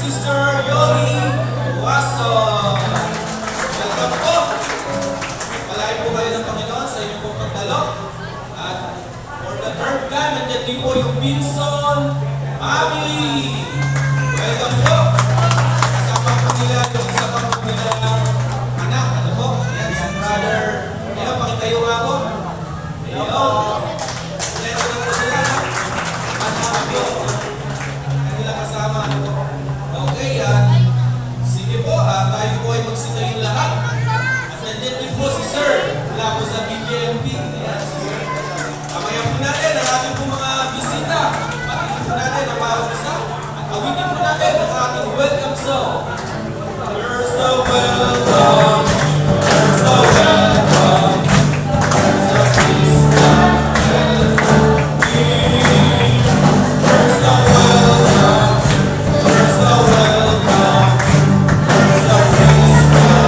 Sister Yoli Waso. Welcome po. Palagi po kayo ng Panginoon sa inyong pong pagdalo. At for the third time, nandiyan din po yung Pinson Mami. Welcome po. Kasama po nila yung isa pa po nila anak. Ano po? Yan, si brother. Ayan, pakitayo nga po. Ayan. Ito na po sila. At happy. Kanila kasama. Ano po? Okay, sige po. Tayo po ay magsitayin lahat. At nandiyan din po si Sir. Mula po sa BJMP. Ayan, si Sir. Kamayan po natin ang ating po mga bisita. Patingin po natin ang bawat isa. At awitin po natin ang ating welcome song. You're so welcome. You're so welcome. So please come welcome me. You're so welcome. You're so welcome. So please come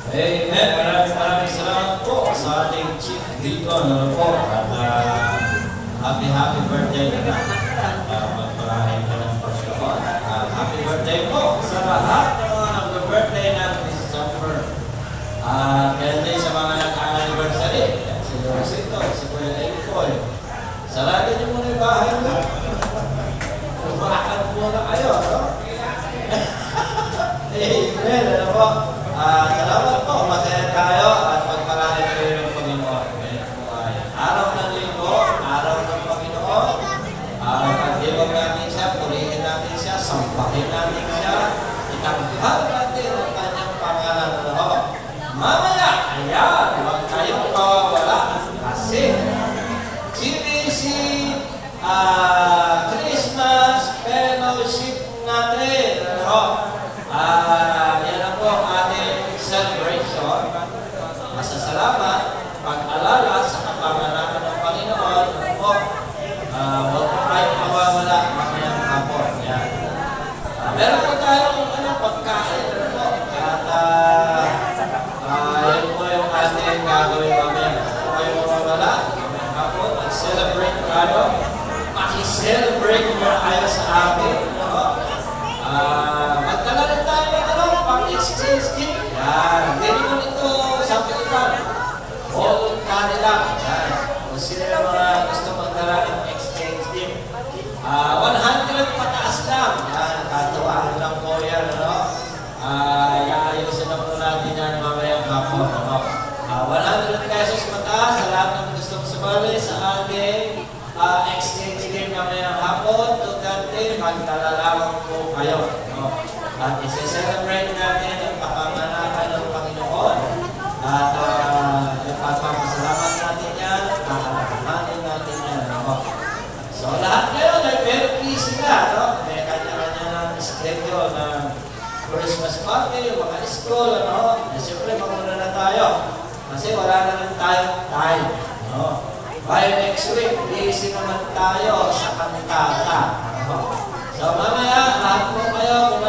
Amen. Maraming salamat po sa ating Chief Deacon. Ano po? At happy birthday na magparahin ka ng Panginoon. Happy birthday po sa lahat ng mga nag-birthday natin this summer. Kaya din sa mga nag-anniversary. Si Rosito, si Kuya Elcoy. Sarado niyo muna yung bahay mo. Kumakan muna kayo. No? Amen. Ano po? Salamat po, masaya tayo at magparahin kayo ng Panginoon. Araw ng linggo, araw ng Panginoon, pagdiwag natin siya, purihin natin siya, sampahin natin siya, itanghal natin ang kanyang pangalan. Mamaya, ayan, huwag kayong mawawala kasi GBC Christmas Fellowship natin. Yan ang po ating celebration. Masasalamat, pag-alala sa kapanganakan ng Panginoon. Po, huwag po kayong mawawala mamayang hapon. Yan. Meron po tayong pagkain. At yan po yung ating gagawin mamaya. Huwag po kayong mawawala mamayang hapon. Mag-celebrate tayo. Paki-celebrate mo kayo sa amin. Magdala rin tayo ng pang-exchange gift. Yan. Hindi mo nito sa pilitan. Voluntary lang. Yan. Kung sino yung mga gusto magdala ng exchange gift. 100 pataas lang. Yan. Katuwaan lang po yan. Iayusin na po natin yan mamayang hapon. 100 pesos mataas sa lahat ng gustong sumali sa ating exchange gift mamayang hapon. Tutante, magdala po kayo. At isi-celebrate natin ang kapanganakan ng Panginoon. At ipapapasalamat natin yan, kakalahanin natin yan. So lahat kayo, very busy na. May kanya-kanya ng schedule ng Christmas party, mga school. Siyempre, magmuna na tayo. Kasi wala na rin tayong time. By next week, busy naman tayo sa kantata. So mamaya, lahat po kayo,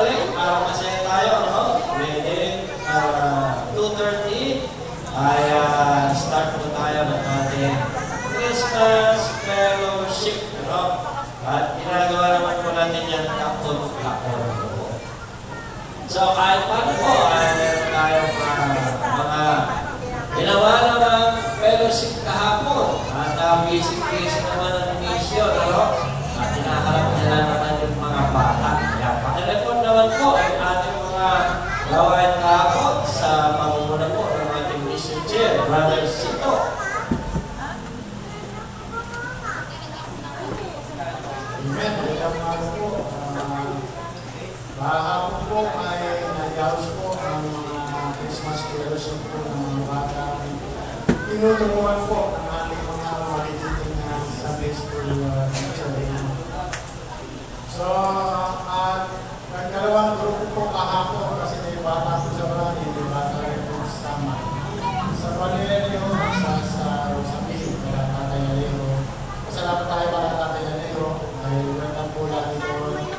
ginagawa naman po natin yan kapon-kapon po. So kahit paano po, meron tayong mga ginawa naman fellowship kahapon. At busy-busy naman ang mission, no? At hinaharap nila naman yung mga bata. Kaya pakireport naman po ang ating mga gawain kahapon sa pamumuna po ng ating mission chair, Brother Sito. Amen. Magandang po. Kahapon po ay nag-house po ang mga Christmas fellowship po ng mga bata. Tinuturuan po ang ating mga magiging na Sunday school teacher. So, nagkalawang grupo po kahapon kasi may bata po sa barangay, may bata rin po sa sama. Sa Valerio, sa Rosabil, kaya Tatay Alero. Pasalamat tayo para Tatay Alero. Dahil welcome po lagi doon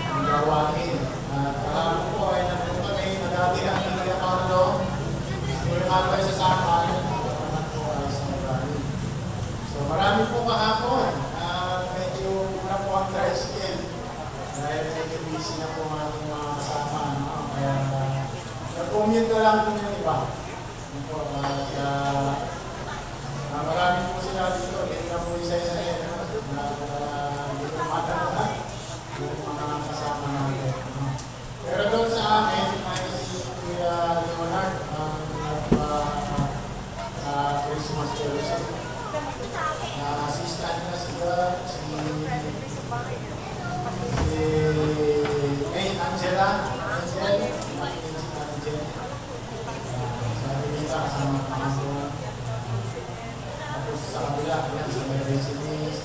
ang gawain. At kahapon po ay nandun kami, nagati ang Tia Carlo. Yung mga kayo sa sama, naman po ay sa barangay. So marami po kahapon. Medyo na po ang tricycle. Dahil medyo busy na po ang ating mga kasama. No? Kaya nag-commute na lang po yung iba. At marami po sila dito. Hindi na po isa-isa yan. Dito matanda yung mga kasama natin. Pero doon sa amin, ay si Kuya Leonard ang Christmas fellowship. Assistant na sila si Angela. Sabi nila kasama Panginoon. Tapos sa kabila, yan sa may resumes,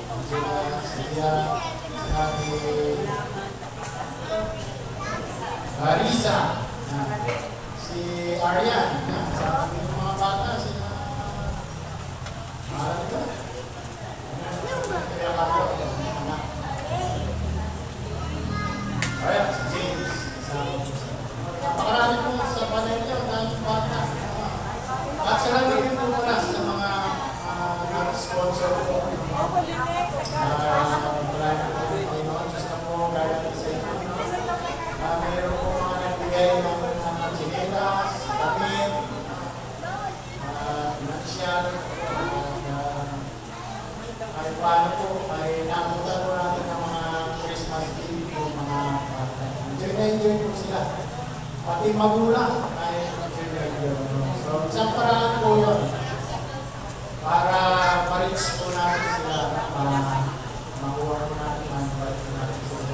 Angela, Celia, Risa, si Arian, sa mga bata, sila mahal ka. Kaya ako, anak. Ayan, si James. Napakarami po sa Valerio, dahil bata. At salamat din po muna sa mga nag-sponsor po. Marami po po Panginoon. Diyos na po, gaya po sa inyo. Mayroon po mga nagbigay ng chinelas, damit, financial, ay paano po, ay nakutan po natin ng mga Christmas Eve po, mga bata. Enjoy po sila. Pati magulang ay enjoy. So, isang paraan po yun para ma-reach po natin sila, makuha po natin, ma-invite po natin sila.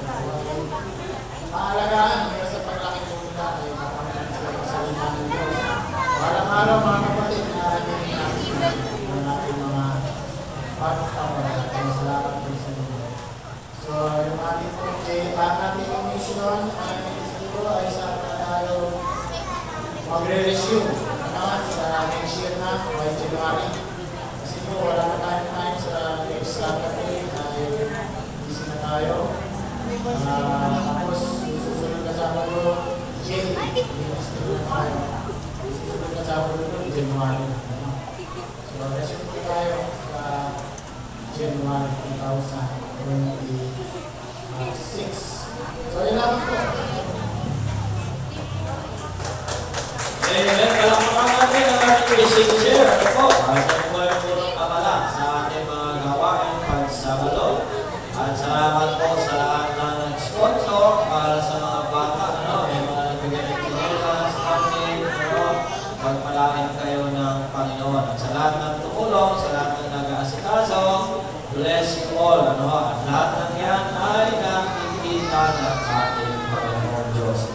Maalagaan nila sa paglaki po nila ay mapamit sila sa salita ng Diyos. Araw-araw mga kapatid, narating natin natin mga pagkakawala. Salamat po sa inyo. So, yung ating po, ang ating mission ay siguro ay sa tayo magre-resume naman sa next year na, by January. Kasi po, wala na tayong time sa next Saturday ay busy na tayo. Tapos, susunod na Sabado, January. Susunod na Sabado, January. So, resume po tayo sa January 2026. So, yun lang po. Amen. Palakpakan natin ang ating mission chair. Ano po? At ang buhay po ng abala sa ating mga gawain pagsabalo. At salamat po sa lahat ng nag-sponsor para sa mga bata. May mga nagbigay ng chinelas, amin, pagpalain kayo ng Panginoon. At sa lahat ng tumulong, sa lahat ng nag-aasikaso, bless you all. At lahat ng yan ay nakikita ng ating Panginoon Diyos.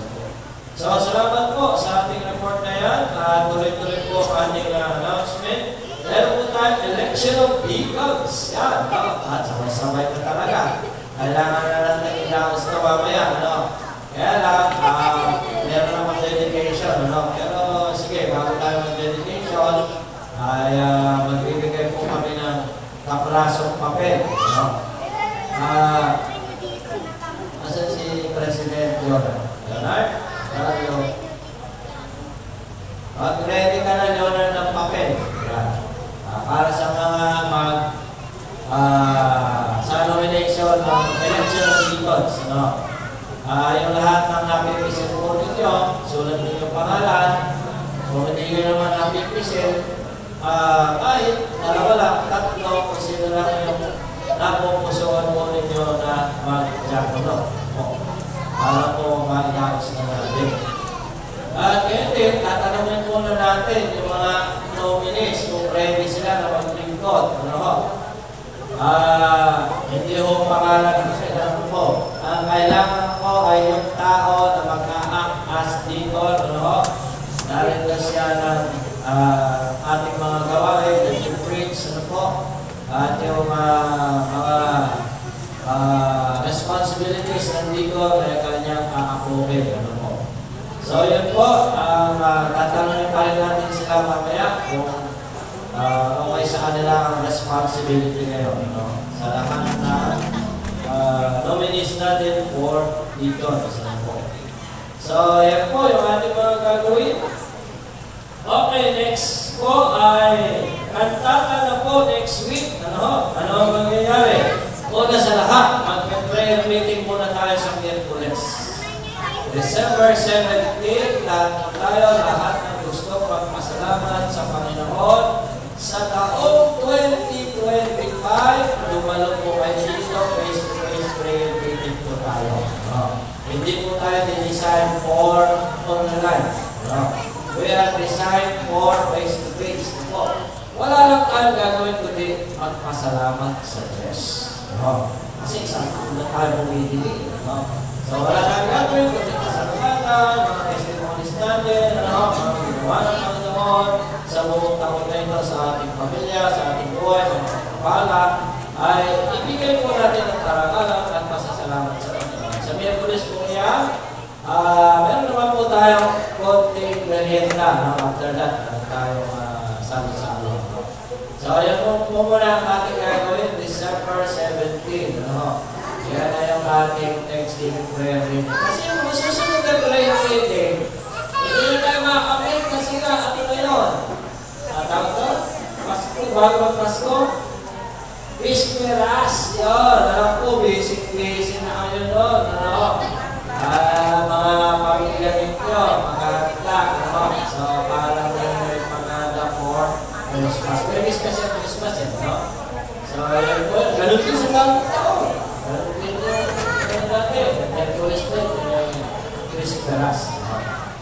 So, salamat po sa ating report na yan. Tuloy-tuloy po ang ating announcement. Meron po tayo election of vehicles. Yan. At sabay-sabay na talaga. Kailangan na natin i-announce na mamaya. Kaya lang, meron naman dedication. Pero sige, bago tayo mag-dedication, ay magbibigay po kami ng kaprasong papel. Asan si President Leonard? Leonard? Mag-ready ka na, Leonard, ng papel. Para sa mga sa nomination ng election of deacons, ano? Yung lahat ng napipisil po ninyo, sulat ninyo pangalan. Kung hindi nyo naman napipisil, kahit dalawa lang, tatlo, kung sino lang yung napupusuan po ninyo na mag-diakono. Para po ma-inaos na natin. At ngayon din, tatanungin muna natin yung mga nominees kung ready sila na maglingkod. Hindi ho pangalan ng kailangan po. Ang kailangan ko ay yung tao na mag-a-act as deacon. Narito siya ng ating mga gawain, nag-preach, at yung mga responsibilities ng deacon ay kanyang aapukin. So yun po, tatanungin pa rin natin sila mamaya kung okay sa kanila ang responsibility ngayon. Sa lahat na nominees natin for deacon. So yan po yung ating mga gagawin. Okay, next po ay kantata na po next week. Ano ang mangyayari? Una sa lahat, mag-prayer meeting muna tayo sa Miyerkules. December 17, lahat ng gusto magpasalamat sa Panginoon. Sa taong 2025, dumalo po kayo dito, face-to-face prayer meeting po tayo. Hindi po tayo design for online. We are designed for face-to-face po. Wala lang tayo gagawin kundi magpasalamat sa Diyos. Kasi isang na tayo bumibili. So wala tayong gagawin kundi pasalamatan, mga testimonies natin, mga ginawa ng Panginoon sa buong taon na ito sa ating pamilya, sa ating buhay, sa mga kapala, ay ibigay po natin ang karangalan at pasasalamat sa Panginoon. Sa Miyerkules po yan, meron naman po tayong konting merienda. After that, tayong salo-salo. So ayan po muna ang ating gagawin, December 17. Yan na yung ating Thanksgiving prayer meeting. Kasi yung masusunod na prayer meeting, hindi na tayo makakamit kasi nga, ano na yun? Tawag to? Pasko, bago mag-Pasko? Visperas, yun. Alam po, busy na kayo doon. Mga pamilya ninyo, magkakatlak. So, parang may pangada for Christmas. Pero Christmas yan, no? So, yan po, ganun din sa bagong taon.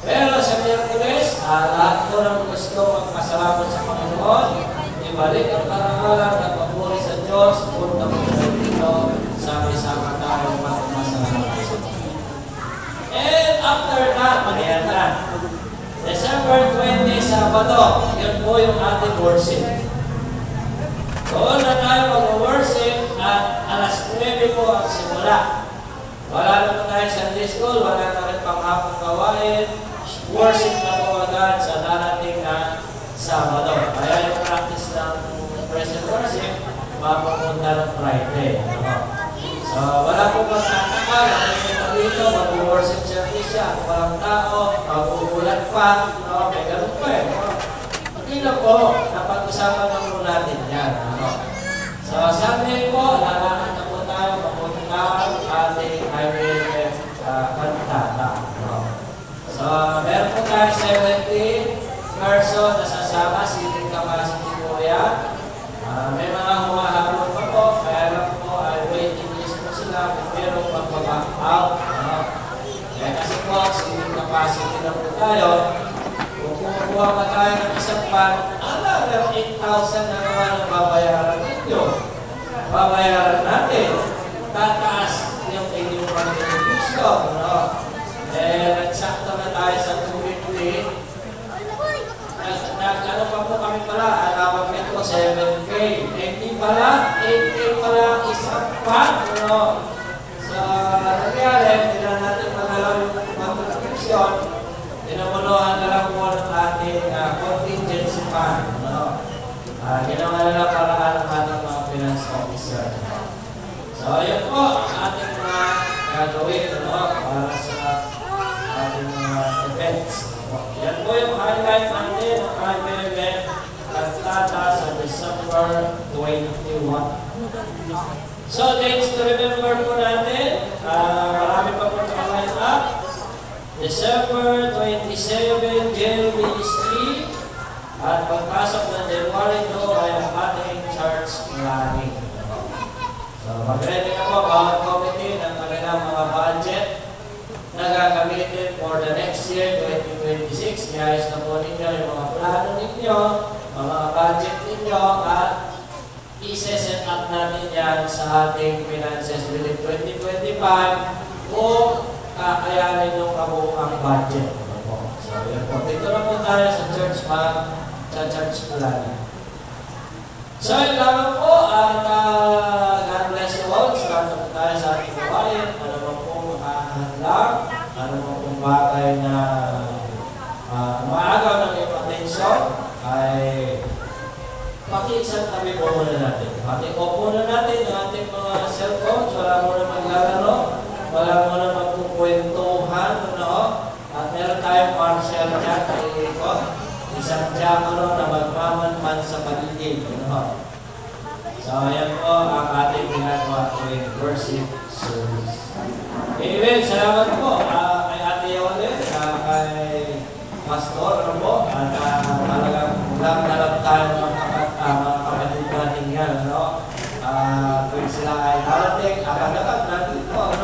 Pero sa Miyerkules, lahat ko ng gusto magpasalamat sa Panginoon, ibalik ang karangalan at papuri sa Diyos, punta mo dito, sama-sama tayo magpasalamat sa Panginoon. And after that, maniyan na. December 20, Sabado, yun po yung ating worship. Doon na tayo mag-worship at alas 9 po ang simula. Wala naman tayo Sunday school, wala na rin panghapong gawain. Worship na po agad sa darating na Sabado. Kaya yung practice ng present worship, mapapunta ng Friday. So, wala po magtataka. Nakikita dito, mag-worship service siya. Walang tao, mag-uulat pa. May ganun pa eh. Hindi na po, napag-usapan na po natin yan. So, Sunday po, lalakad na po tayo mapunta ating highway kantata. So, meron po tayo 70 person na sasama, seating capacity po yan. May mga humahabol pa po, kaya lang po ay waiting list po sila kung merong pag-back out. Kaya kasi po, seating capacity na po tayo. Kung kumukuha pa tayo ng isang pan, meron 8,000 na naman ang babayaran ninyo. Babayaran natin. Tataas yung inyong contribution. Nagsakto na tayo sa 250. Ano pa po kami pala? Alabagin ko 7K. Hindi pala, 8K pala isang pan. Sa nangyari, hindi na natin magalaw yung contribution. Dinamunuhan na lang po ng ating contingency fund. Ginawa na lang paraan ng ating mga finance officer. So, yun po ang ating mga gagawin para sa ating mga events. Yan po yung highlight natin ng private event Kantata sa December 21. So, dates to remember po natin. December 27, jail ministry. At pagpasok ng January 2 ay ang ating church planning. So, mag-ready na po bawat committee ng kanilang mga budget na gagamitin for the next year, 2026. Iayos na po ninyo yung mga plano ninyo, mga budget ninyo, at i-set up natin yan sa ating finances within 2025 kung kakayanin yung kabuuang budget. So, yan po. Dito na po tayo sa church church planning. So, yun lamang po, at God bless you all. Start na po tayo sa ating gawain. Ano ba po makakahanda? Ano ba pong bagay na umaagaw ng iyong atensyon ay pakiisang tabi po muna natin. Paki-off muna natin ang ating mga cellphones. Wala muna maglalaro. Wala muna magkukwentuhan. At meron tayong martial chat kay Iko. Isang diakono na magmamanman sa paligid. So, ayan po ang ating ginagawa tuwing worship service. Anyway, salamat po kay Ate Yolanda, kay Pastor, at talagang lang tayo mga kapatid natin yan, tuwing sila ay narating, agad-agad natin po,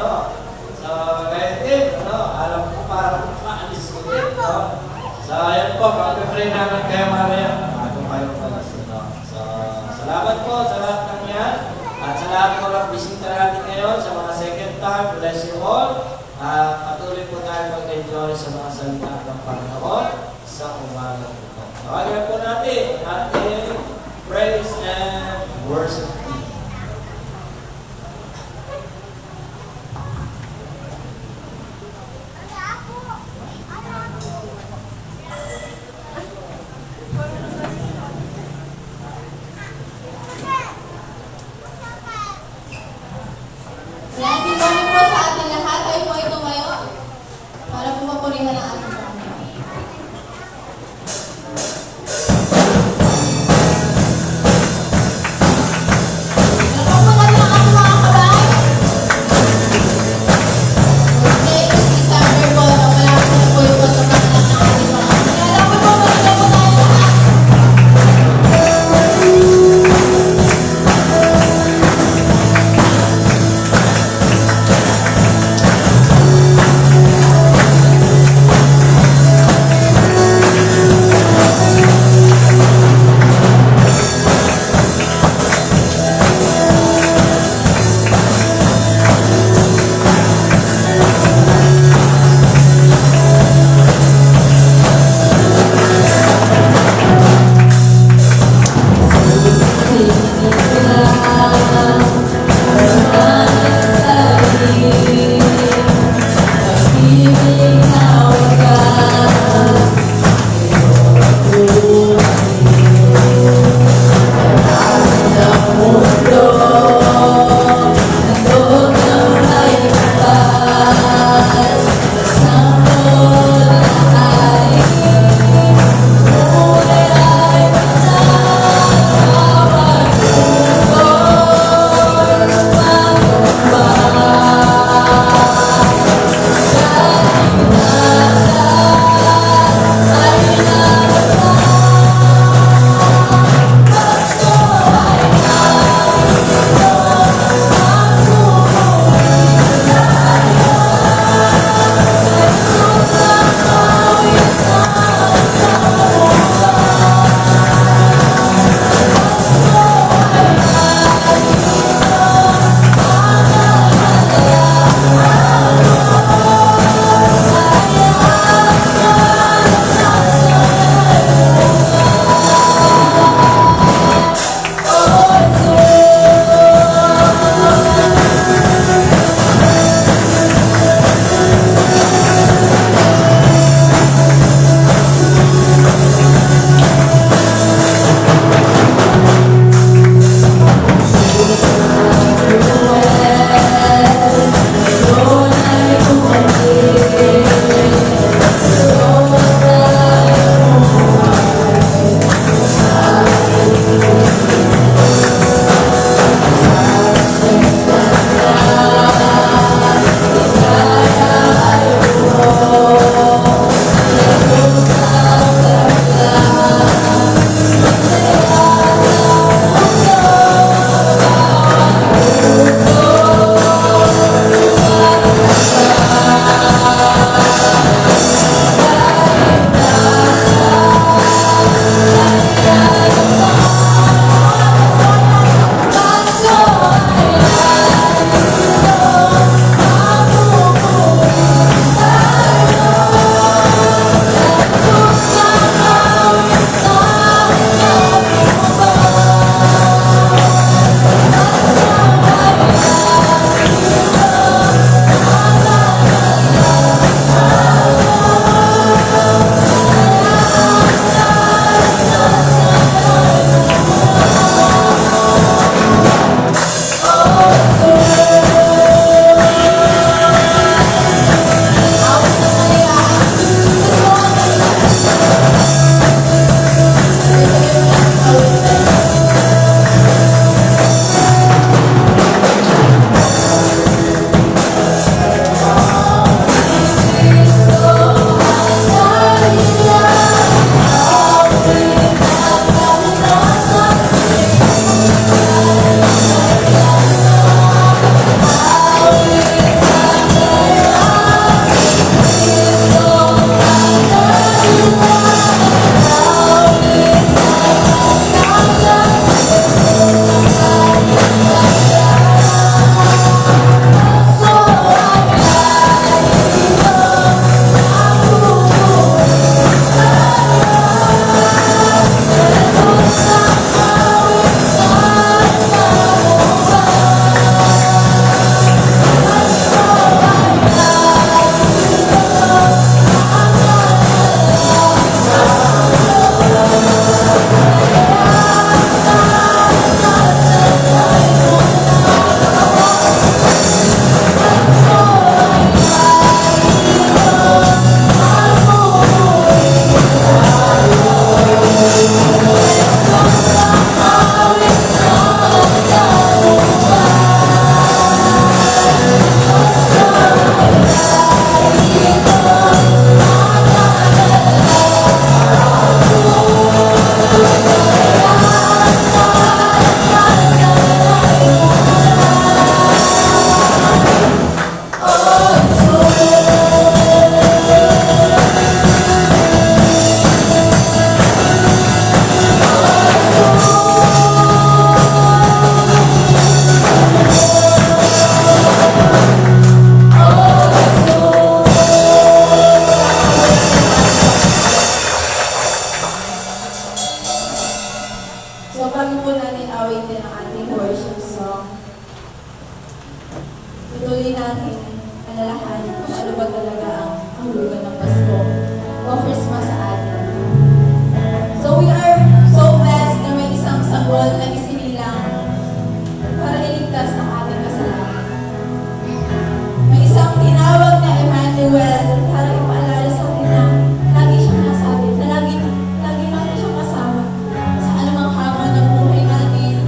So, gaya din, alam ko parang maalis ko din, So, ayan po, pag-pray namin kayo mamaya, bago kayo palas, So, salamat po sa lahat ng yan. At sa lahat po ng bisita natin ngayon, sa mga second time, bless you all. Patuloy po tayo mag-enjoy sa mga salita ng Panginoon sa umaga po. Tawagin po natin ang ating praise and worship team. Yan, good morning po sa ating lahat. Tayo po ay tumayo para po mapurihan ang ating Panginoon. alalahanin kung ano ba talaga ang kahulugan ng Pasko o Christmas sa atin. So we are so blessed na may isang sanggol na isinilang para iligtas ang ating kasalanan. May isang tinawag na Emmanuel para ipaalala sa atin na lagi siyang nasa atin, na lagi natin siyang kasama sa anumang hamon ng buhay natin,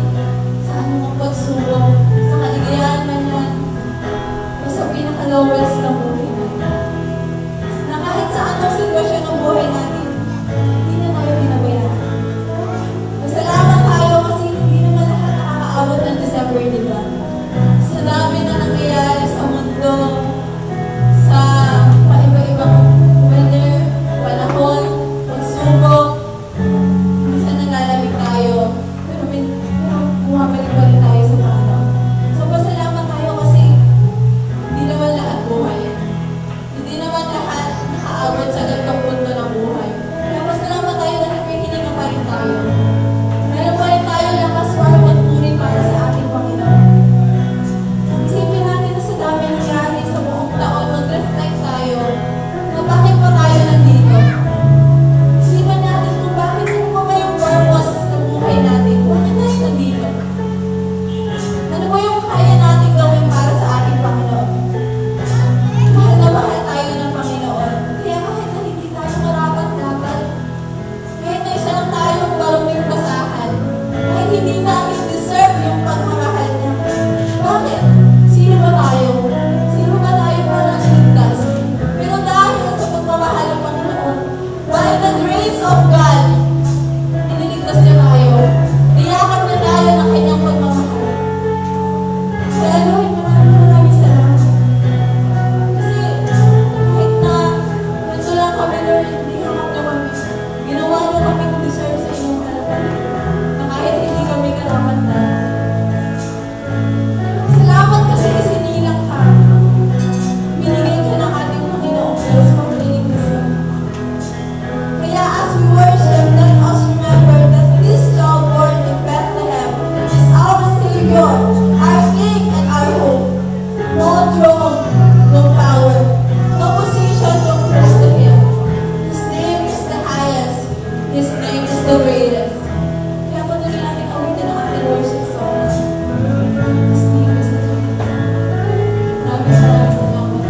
sa anumang pagsubok, sa kaligayahan man yan, o sa pinaka-lowest ng buhay natin. Na kahit sa anong sitwasyon ng buhay natin, hindi na tayo pinabayaan. Masalamat tayo kasi hindi naman lahat nakakaabot ng December, di ba? Sa dami na nangyayari sa mundo, sa paiba-ibang weather, panahon, pagsubok, minsan nalalamig tayo, pero bumabalik pa rin tayo sa Panginoon. So pasalamat tayo kasi hindi naman lahat buhay. Hindi naman lahat nakaabot sa gantong punto ng buhay. Kaya pasalamat tayo dahil may hininga pa rin tayo. Meron pa rin tayo lakas para magpuri para sa ating Panginoon. Isipin natin na sa dami nangyari sa buong taon, mag-reflect tayo na bakit pa tayo nandito. Isipin natin kung bakit ano pa ba yung purpose ng buhay natin. Bakit tayo nandito? Ano ba yung kaya natin gawin para sa ating Panginoon? Mahal na mahal tayo ng Panginoon. Kaya kahit na hindi tayo marapat-dapat, kahit na isa lang tayong maruming basahan, kahit hindi natin deserve yung pagmamahal niya. Bakit? Sino ba tayo? Sino ba tayo para ligtas? Pero dahil sa pagmamahal ng Panginoon, by the grace of God, iniligtas niya tayo. Niyakap niya tayo ng kanyang pagmamahal. Kaya Lord, maraming salamat. Kasi kahit na ganito lang kami, Lord, hindi hakap na kami. Ginawa niyo kami deserve sa inyong harapan. Na kahit hindi kami karapat na. Salamat kasi isinilang ka. Binigay ka ng ating Panginoong Diyos para iligtasin. Kaya as we worship, let us remember that this child born in Bethlehem is our Savior, our King and our hope. No throne, no power, no position compares to Him. His name is the highest. His name is the greatest. Kaya patuloy natin awitin ang ating worship songs. His name is the greatest. Maraming salamat sa Panginoon.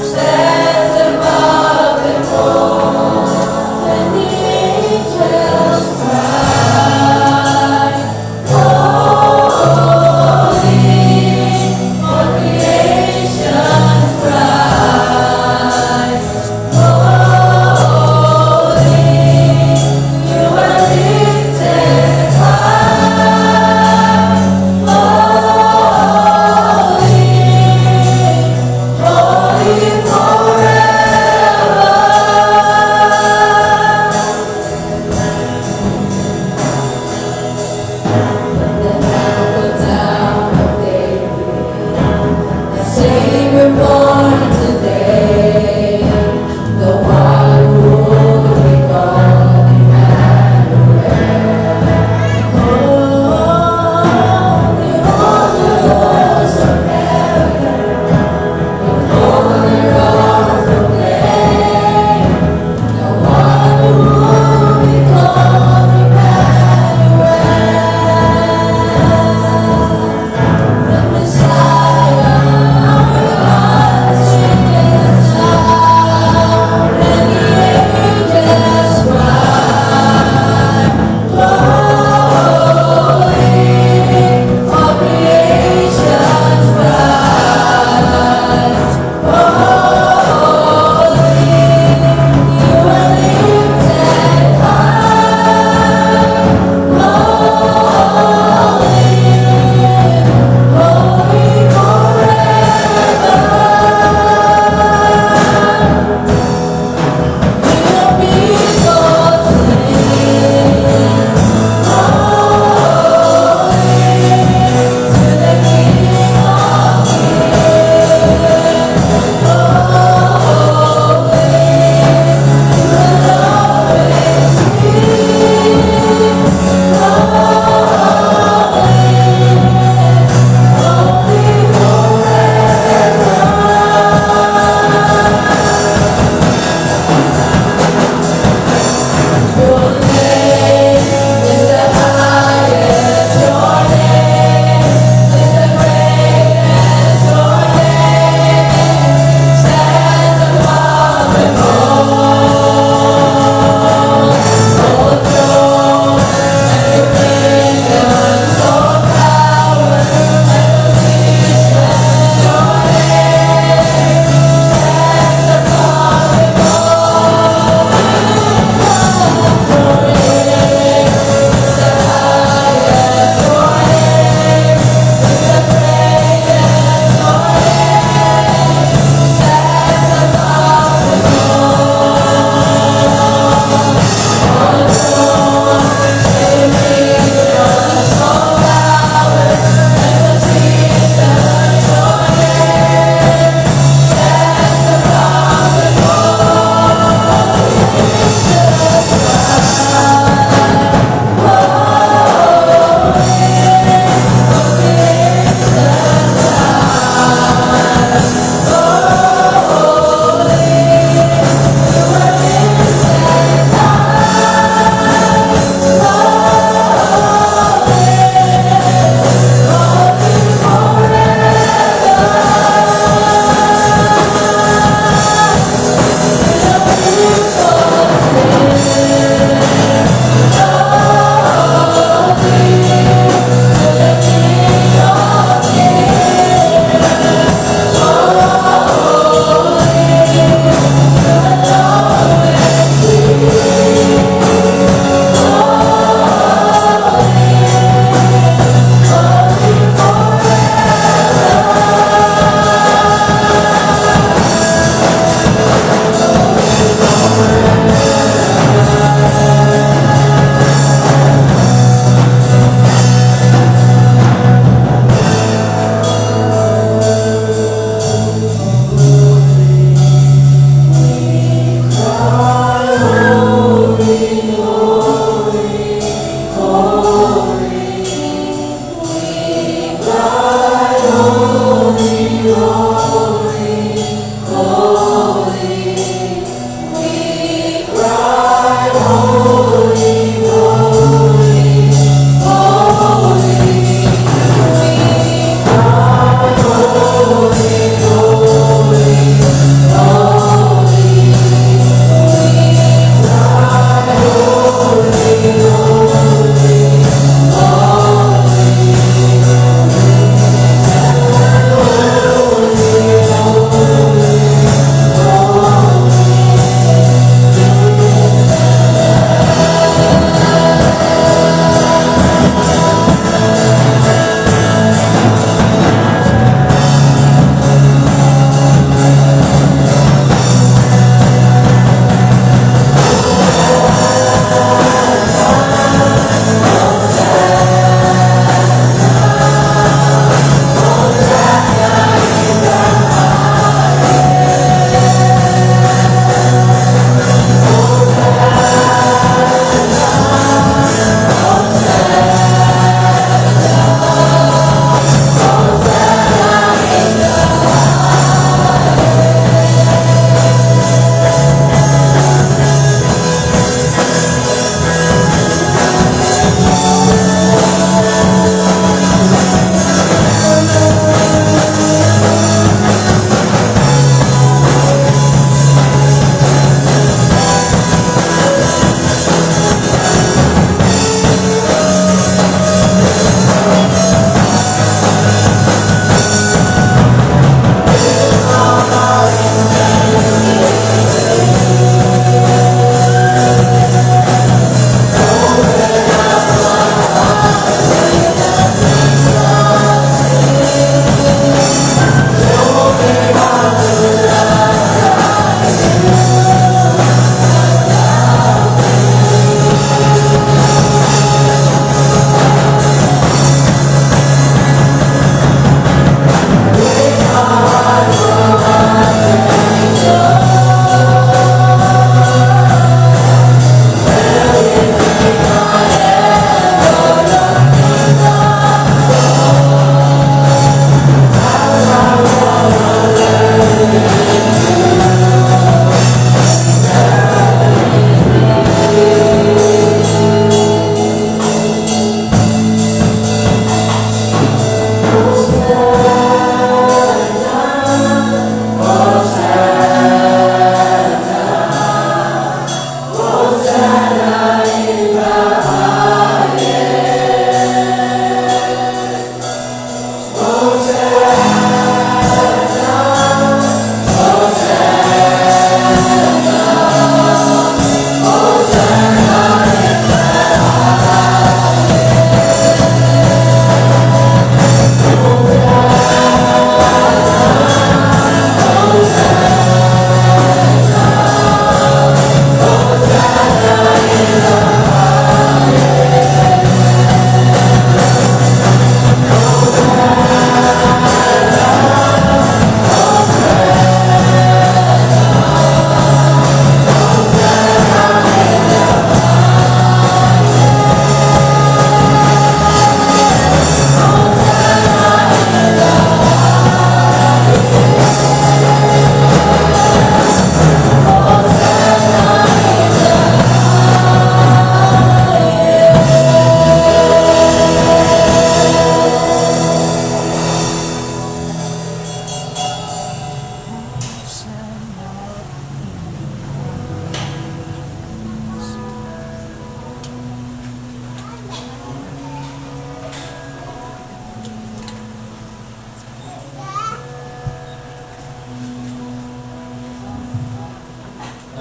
Stands above the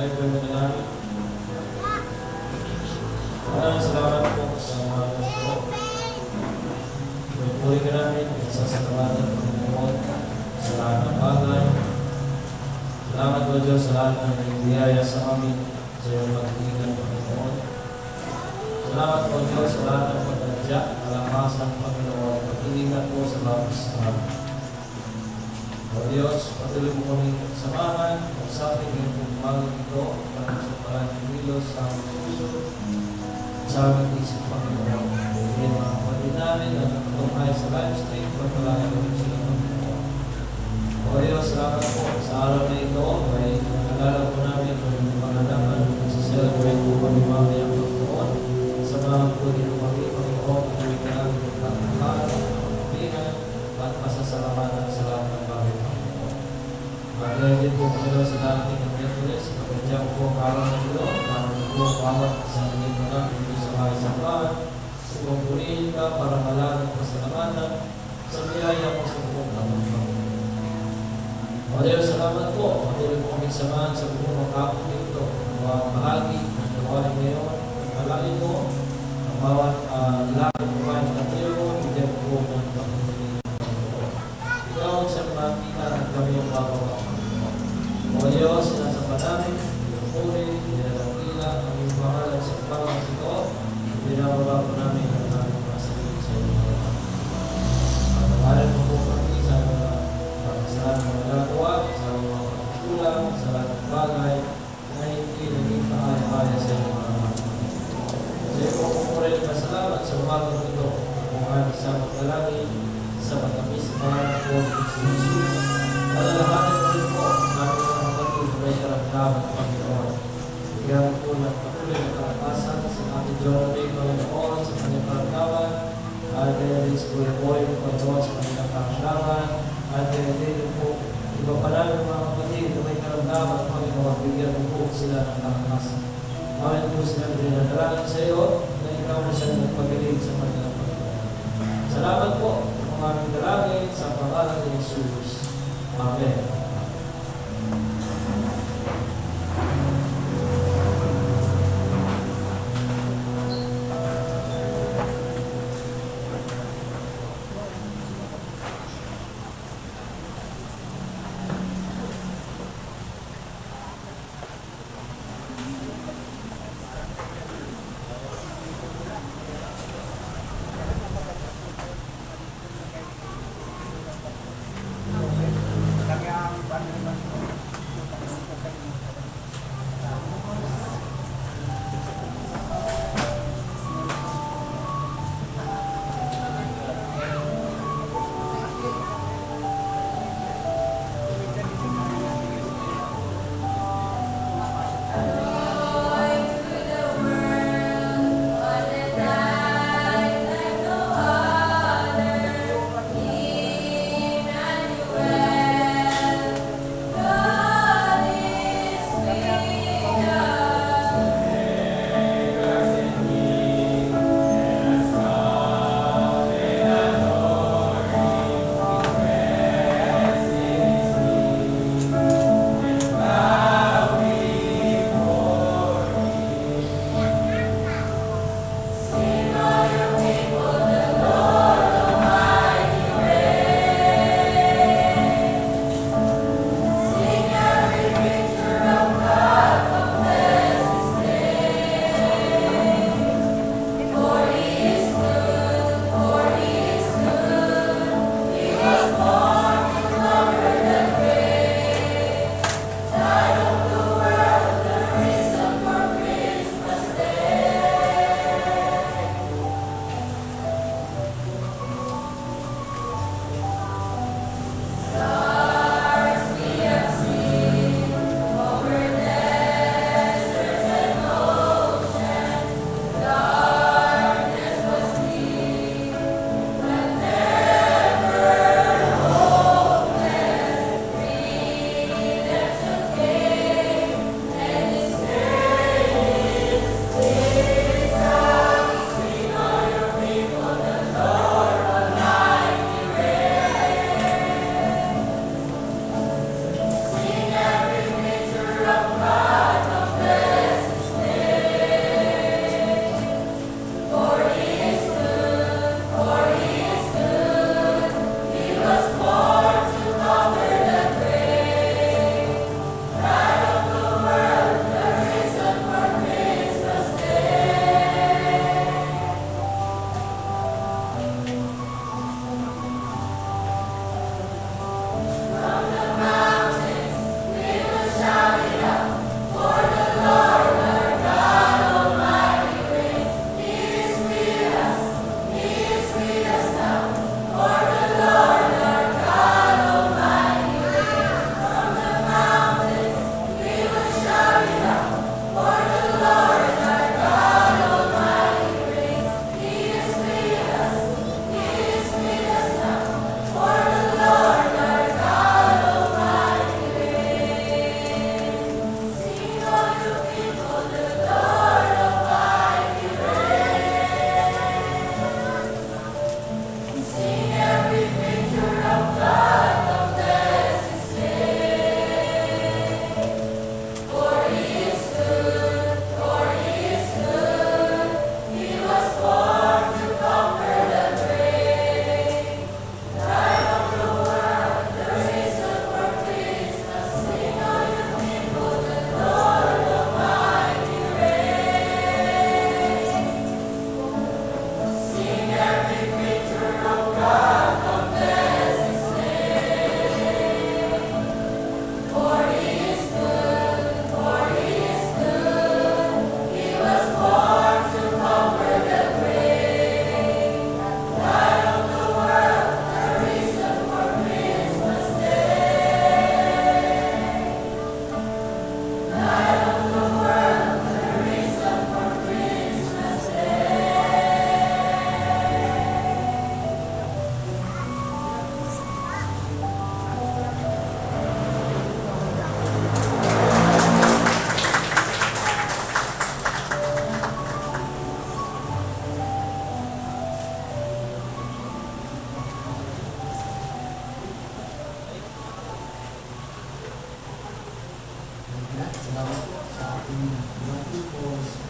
Tayo po yung namin. Maraming salamat po sa mga po. Puri ka namin sa sasalamatan ng Panginoon sa lahat ng bagay. Salamat po Diyos sa lahat ng nagigiyaya sa amin sa iyong pag-iingat Panginoon. Salamat po Diyos sa lahat ng pagkadya, kalakasan Panginoon, pag-iingat po sa bawat sa amin. O Diyos, patuloy mo kami samahan, magsapit ng pagmamahal ito, para sa parang kilos sa aming puso, sa aming isip Panginoon. Hindi mga kapatid namin na nakatungkay sa live stream, pagpalaki kami sila Panginoon. O Diyos, salamat po sa araw na ito, may nalala po namin kung pangadaman kung sa-celebrate po kami mamaya Panginoon. Sa mga po dito kami, Panginoon, patuloy ka namin ng pagkakal, pagkakapingan, at masasalamatan sa lahat ng bagay Panginoon. Magaling din po Panginoon sa dating ng Methodist, pagkadya po ang araw ng ilo, para po bawat sa naging mga dito sa mga sambahan, pupurihin ka para malalang pasalamatan sa biyaya mo sa buong tamang Panginoon. O Diyos, salamat po. Patuloy po kami samahan sa buong makapong dito. Ang bawat bahagi ng gawain ngayon, ang malaki mo, ang bawat lakad mo kayo ng Panginoon, hindi ang buong ng Panginoon. Ikaw ang siyang makita at kami ang babawa. O Diyos, sinasapa namin, pinupuri, pinadakila, ang iyong pangalan sa bawat ito, pinababa po namin ang aming mga sarili sa iyo. Patawarin mo po kami sa lahat ng magagawa, sa mga pagkukulang, sa lahat ng bagay na hindi naging paaya-paaya sa iyo mga mga. Sa iyo po po rin masalamat sa umagang ito, kung aming sa magdalangin, sa matamis na pangalan po ng Jesus. Palalahanin mo rin po ang aming mga kapatid na may karamdaman, Panginoon. Bigyan mo po ng patuloy na kalakasan sa ating Jonathan, Panginoon, sa kanyang karamdaman, at kaya rin sa Kuya Boy, Panginoon, sa kanyang karamdaman, at kaya din po, iba pa lang ng mga kapatid na may karamdaman, Panginoon, bigyan mo po sila ng kalakasan. Amin po sila rin na dalangin sa iyo, na ikaw na siya nagpagaling sa kanyang Panginoon. Salamat po, ang aming dalangin sa pangalan ni Jesus. Amen. Lagi ang Yan, salamat po sa ating mga peoples.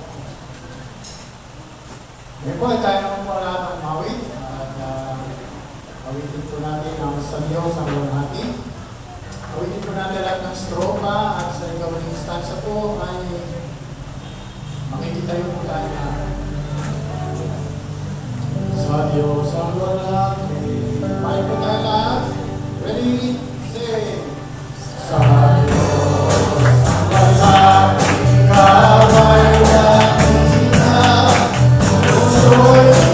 Ngayon po, tayo naman po lahat ng mawit. At awitin po natin ang sa Diyos ang natin. Awitin po natin lahat ng stroka at sa ikawang instansya po ay makikita yung po tayo na sa Diyos ang natin. May po tayo lahat. Ready, say, sa Diyos ang natin, ikaw ay nakita. Tuloy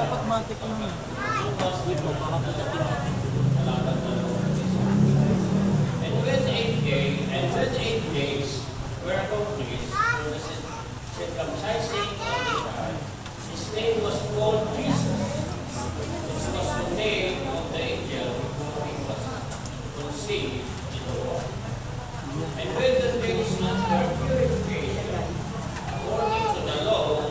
Dapat matik lang eh. And when 8 days were accomplished for the circumcising of the child, his name was called Jesus, which was the name of the angel before he was conceived in the womb. And when the days of their purification, according to the law,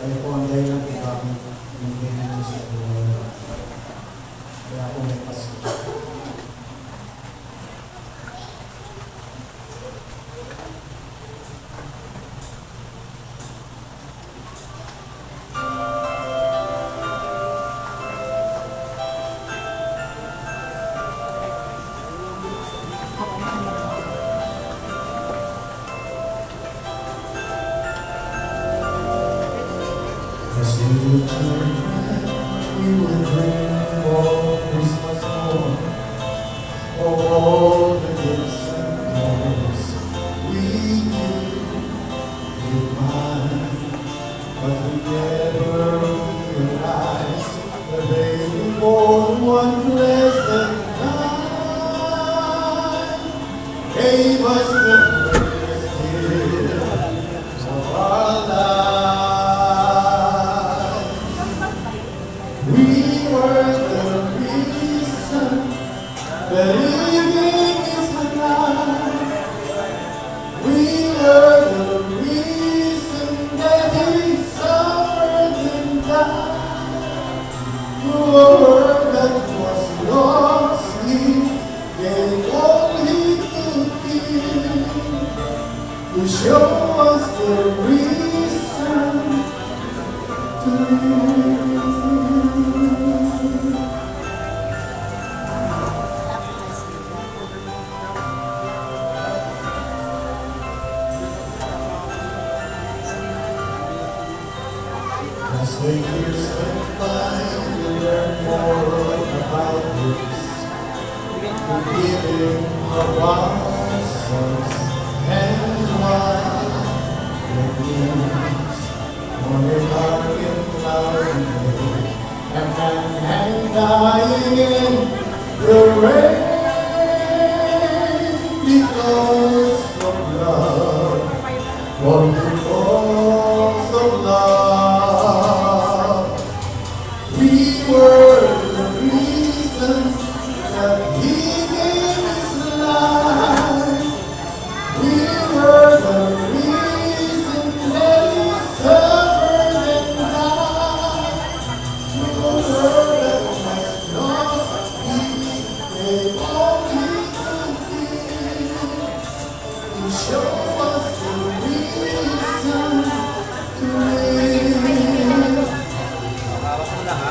Kaya po ang dahilan kung bakit hindi nyo sa buhay. Kaya po may Pasko. As you turn we will dream of Christmas morn, of all the gifts and joys we give mine. But we never realize the baby born one pleasant night gave us the greatest gift of our life. We were the reason that living is alive. We were the reason that he suffered and died. Through a world that was lost, he gave all he could give to show us the reason to live. As the years went by, we learned more about this, the giving of ourselves and why it means morning in cloudy day, and man dying in the rain because of love, for because of love. We were the reason that he gave his life. We were the reason that he suffered and died. To a world that was lost, he gave all he could give to show us the reason to live.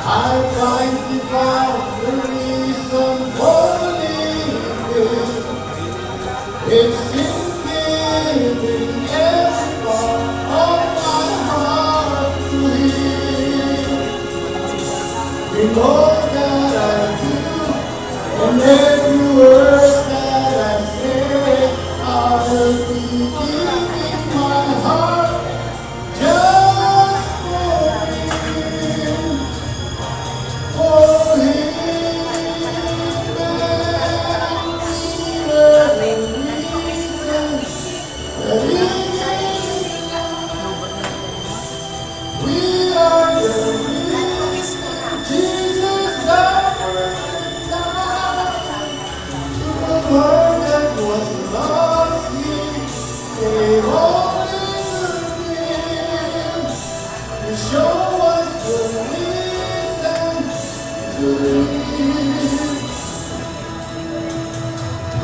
I finally found the reason for living. It's in giving every part of my heart to Him. You know that I do, and every word that I say, I'll be giving my heart just for Him. Show us the reason to live.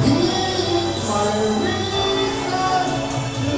He is my reason to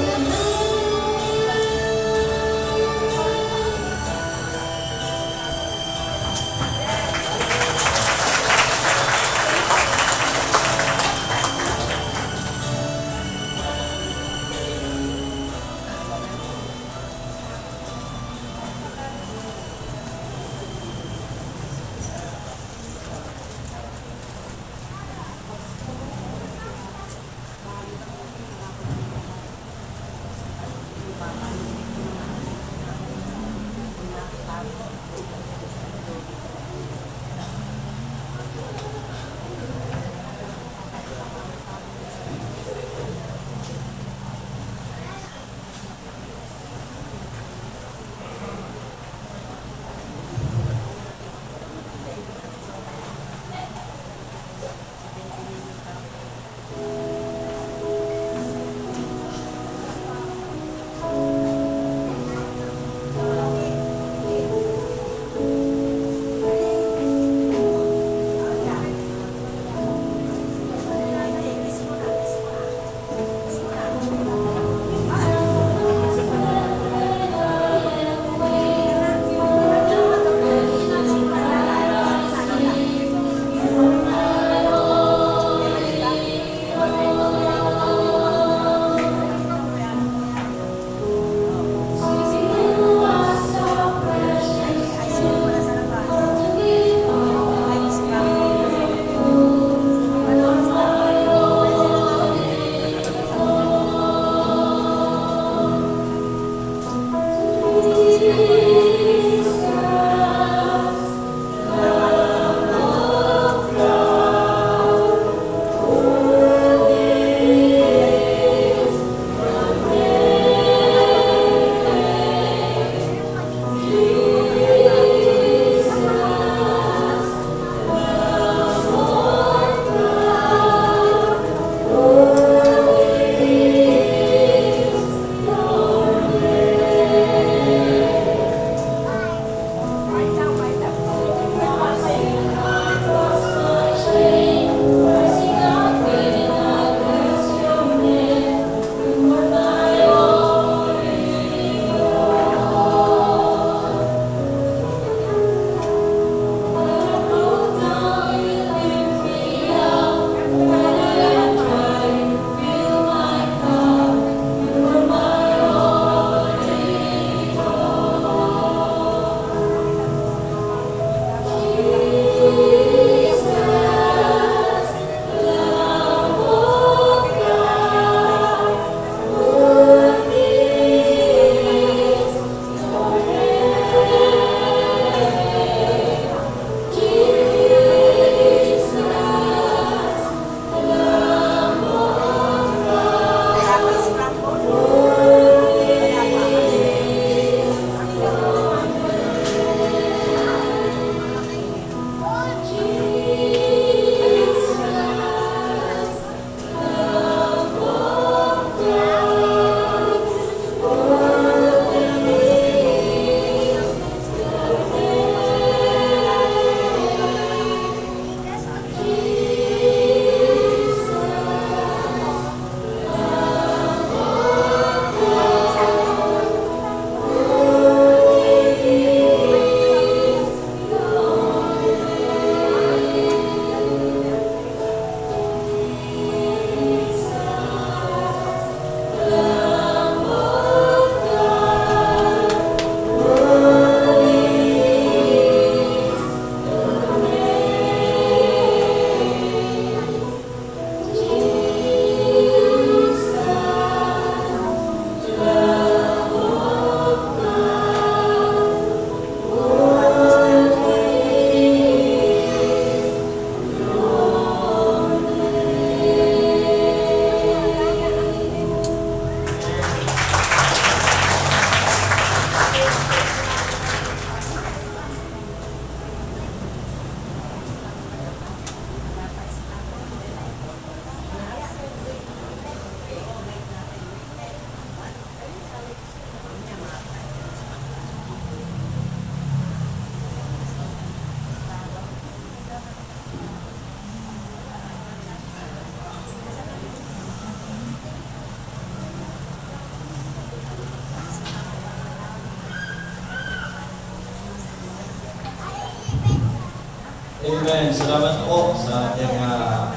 Amen. Salamat po sa ating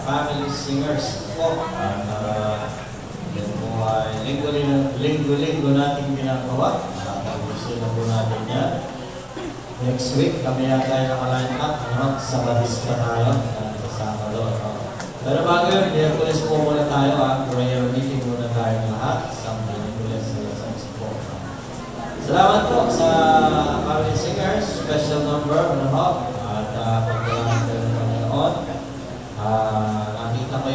family singers po. At yan po ay linggo-linggo natin ginagawa. Gusto na po natin yan. Next week, kami yata ay nakaline up. Sa Badis pa tayo. Sa Sabado. Pero bago yun, Miyerkules po muna tayo. Prayer meeting muna tayo lahat. Sa Miyerkules sa po. Salamat po sa family singers. Special number. At pagkakaroon kayo ng Panginoon. Nakita ko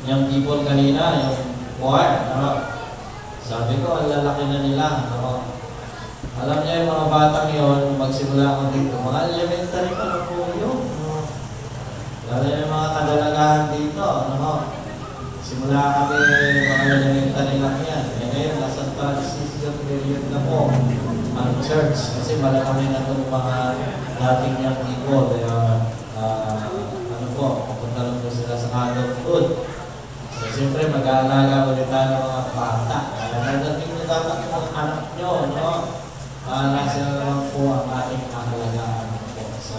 yung people kanina, yung choir. Sabi ko, ang lalaki na nila. Alam niya yung mga batang yun, magsimula ko dito. Mga elementary pa na po yun. Lalo yung mga kadalagahan dito. Simula kami mga elementary lang yan. Ngayon, nasa transition period na po ang church. Kasi malakami na itong mga dating niyang people. Kaya, pupunta lang po sila sa adulthood. So, siyempre, mag-aalaga ulit tayo ng mga bata. Nadating na dapat yung anak nyo, nasa lang po ang ating kakalagaan po. So,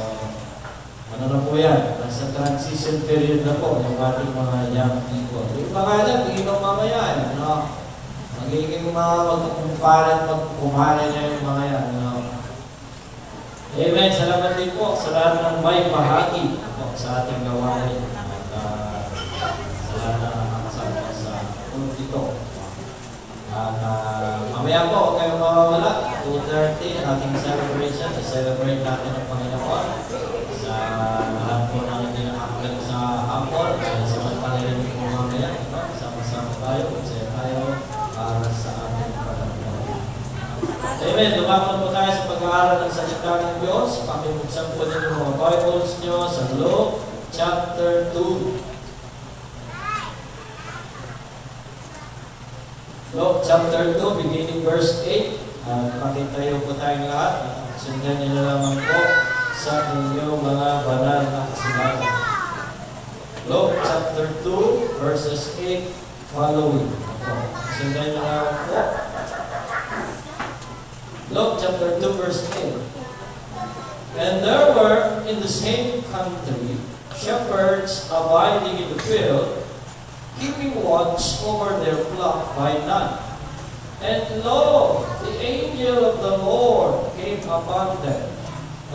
ano na po yan? Nasa transition period na po yung ating mga young people. Yung pangalan, tingin mamaya, magiging mga magkumpara niya yung mga yan. Amen. Salamat din po sa lahat ng may bahagi po sa ating gawain. At sa lahat na nakakasama sa dito. At mamaya po, huwag kayong mawawala. 2:30, ating celebration. I-celebrate natin ang Panginoon. Sa lahat po na hindi nakakagal sa hapon. Sa magpalirin po mamaya. Sama-sama tayo. Magsaya tayo para sa ating Panginoon. Amen. Lumaban po tayo sa pag-aaral ng salita ng Diyos. Pakibuksan po ninyo mga Bibles nyo sa Luke chapter 2. Luke chapter 2, beginning verse 8. Pakitayo po tayong lahat. Sundan nyo na lamang po sa inyong mga banal na kasulatan. Luke chapter 2, verses 8 following. Sundan nyo na lamang po. Luke chapter 2, verse 8. And there were in the same country shepherds abiding in the field, keeping watch over their flock by night. And lo, the angel of the Lord came upon them,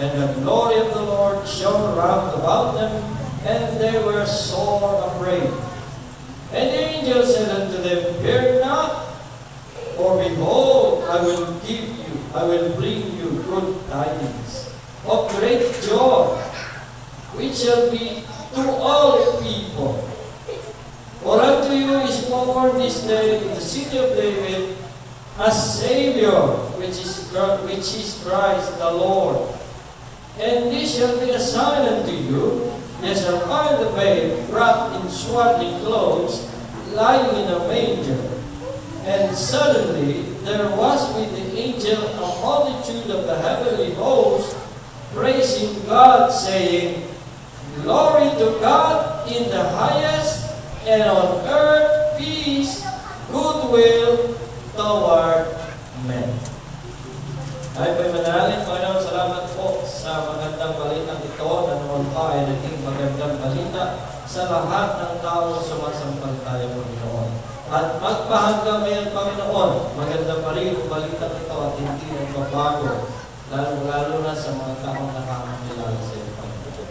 and the glory of the Lord shone round about them, and they were sore afraid. And the angel said unto them, Fear not, for behold, I will bring you good tidings of great joy, which shall be to all people. For unto you is born this day in the city of David a Savior, which is Christ the Lord. And this shall be a sign unto you: ye shall find the babe wrapped in swaddling clothes, lying in a manger. And suddenly there was with the angel a multitude of the heavenly host, praising God, saying, Glory to God in the highest, and on earth peace, goodwill toward men. Ay po'y manalangin, Panginoon, salamat po sa magandang balitang ito na noon pa ay naging magandang balita sa lahat ng tao sumasampalataya, Panginoon. At magpahanggang ngayon, Panginoon, maganda pa rin ang balitang ito at hindi nagbabago, lalo na sa mga taong nakakakilala sa iyo, Panginoon.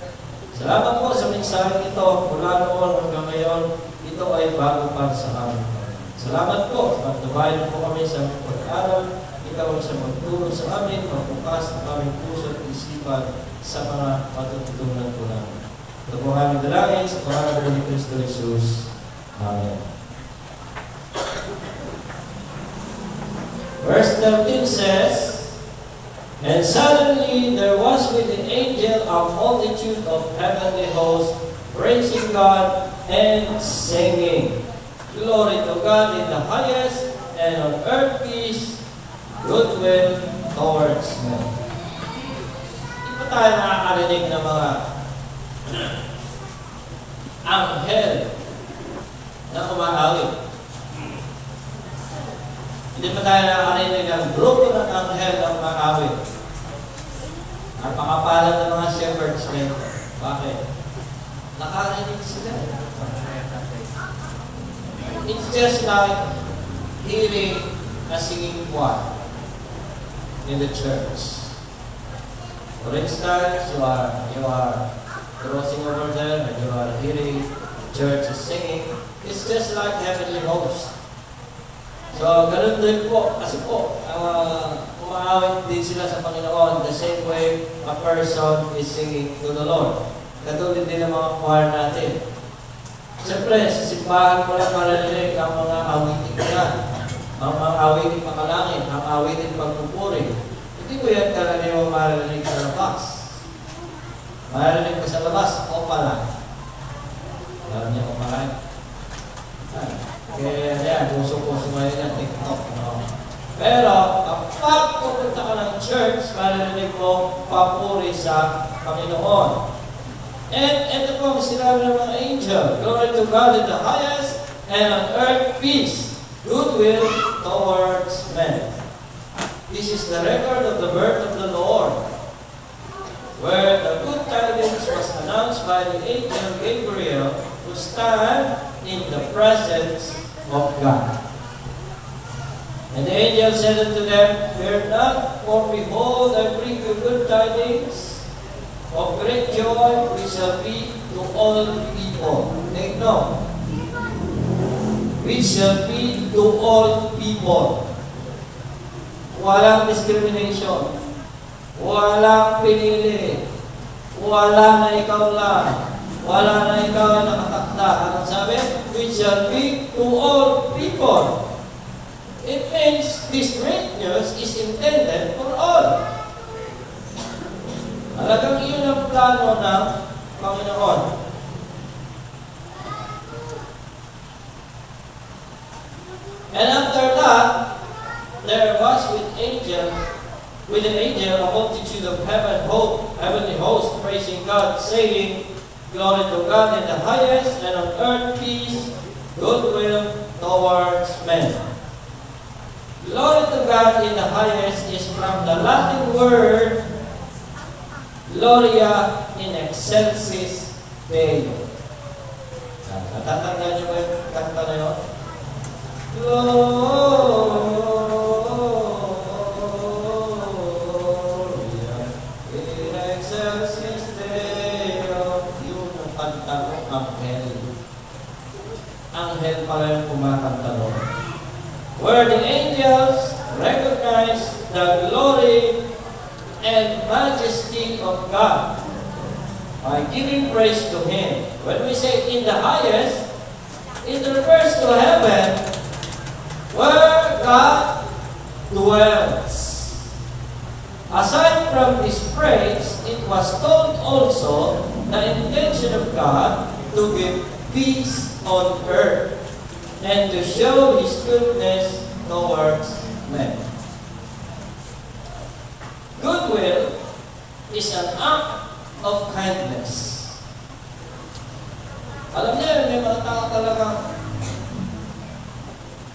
Salamat po sa mensaheng ito, mula noon hanggang ngayon, ito ay bago para sa amin. Salamat po, magdabayan po kami sa aming pag-aaral, ikaw ang sa magturo sa amin, magbukas ng aming puso at isipan sa mga matututunan po namin. Ito po aming dalangin sa pangalan ni Kristo Jesus. Amen. Verse 13 says, And suddenly there was with the angel a multitude of heavenly hosts, praising God and singing, Glory to God in the highest, and on earth peace, goodwill towards men. Hindi pa tayo nakakarinig ng mga anghel na umaawit. Hindi pa tayo nakakarinig ng grupo ng anghel na umaawit. Napakapalad ng mga shepherds nito. just like hearing a singing choir in the church. For instance, you are crossing over there and you are hearing church is singing. It's just like heavenly host. So, ganun din po. Kasi po, umaawit din sila sa Panginoon the same way a person is singing to the Lord. Katulad din ng mga choir natin. Siyempre, sa simbahan ko lang maririnig ang mga awitin nila. Ang mga awitin makalangin, ang awitin pagpupuri. Hindi ko yan karaniwang maririnig sa labas. Maririnig ko sa labas, o pala. Alam niyo kung marami. Kaya yan, puso-puso ngayon ng TikTok. No? Pero, kapag pupunta ka ng church, maririnig mo papuri sa Panginoon. And ito po ang sinabi ng mga angel, glory to God in the highest, and on earth peace, goodwill towards men. This is the record of the birth of the Lord, where the good tidings was announced by the angel Gabriel, who stand in the presence of God. And the angel said unto them, fear not, for behold, I bring you good tidings of great joy, which shall be to all people. Take note. Which shall be to all people. Walang discrimination. Walang pinili. Wala na ikaw lang. Wala na ikaw na nakatakda. Anong sabi? Which shall be to all people. It means this great news is intended for all. Talagang iyon ang plano ng Panginoon. And after that, there was with an angel a multitude of heavenly hosts praising God, saying, glory to God in the highest, and on earth peace, goodwill towards men. Glory to God in the highest is from the Latin word Gloria in excelsis Deo. Natatandaan niyo ba yung kanta na yun? Gloria in excelsis Deo. Yun ang kanta ko, Anghel. Anghel pala yung kumakanta doon. Where the angels recognize the glory and majesty of God by giving praise to Him. When we say in the highest, it refers to heaven where God dwells. Aside from this praise, it was told also the intention of God to give peace on earth and to show His goodness towards men. Goodwill is an act of kindness. Alam niyo, may mga tao talagang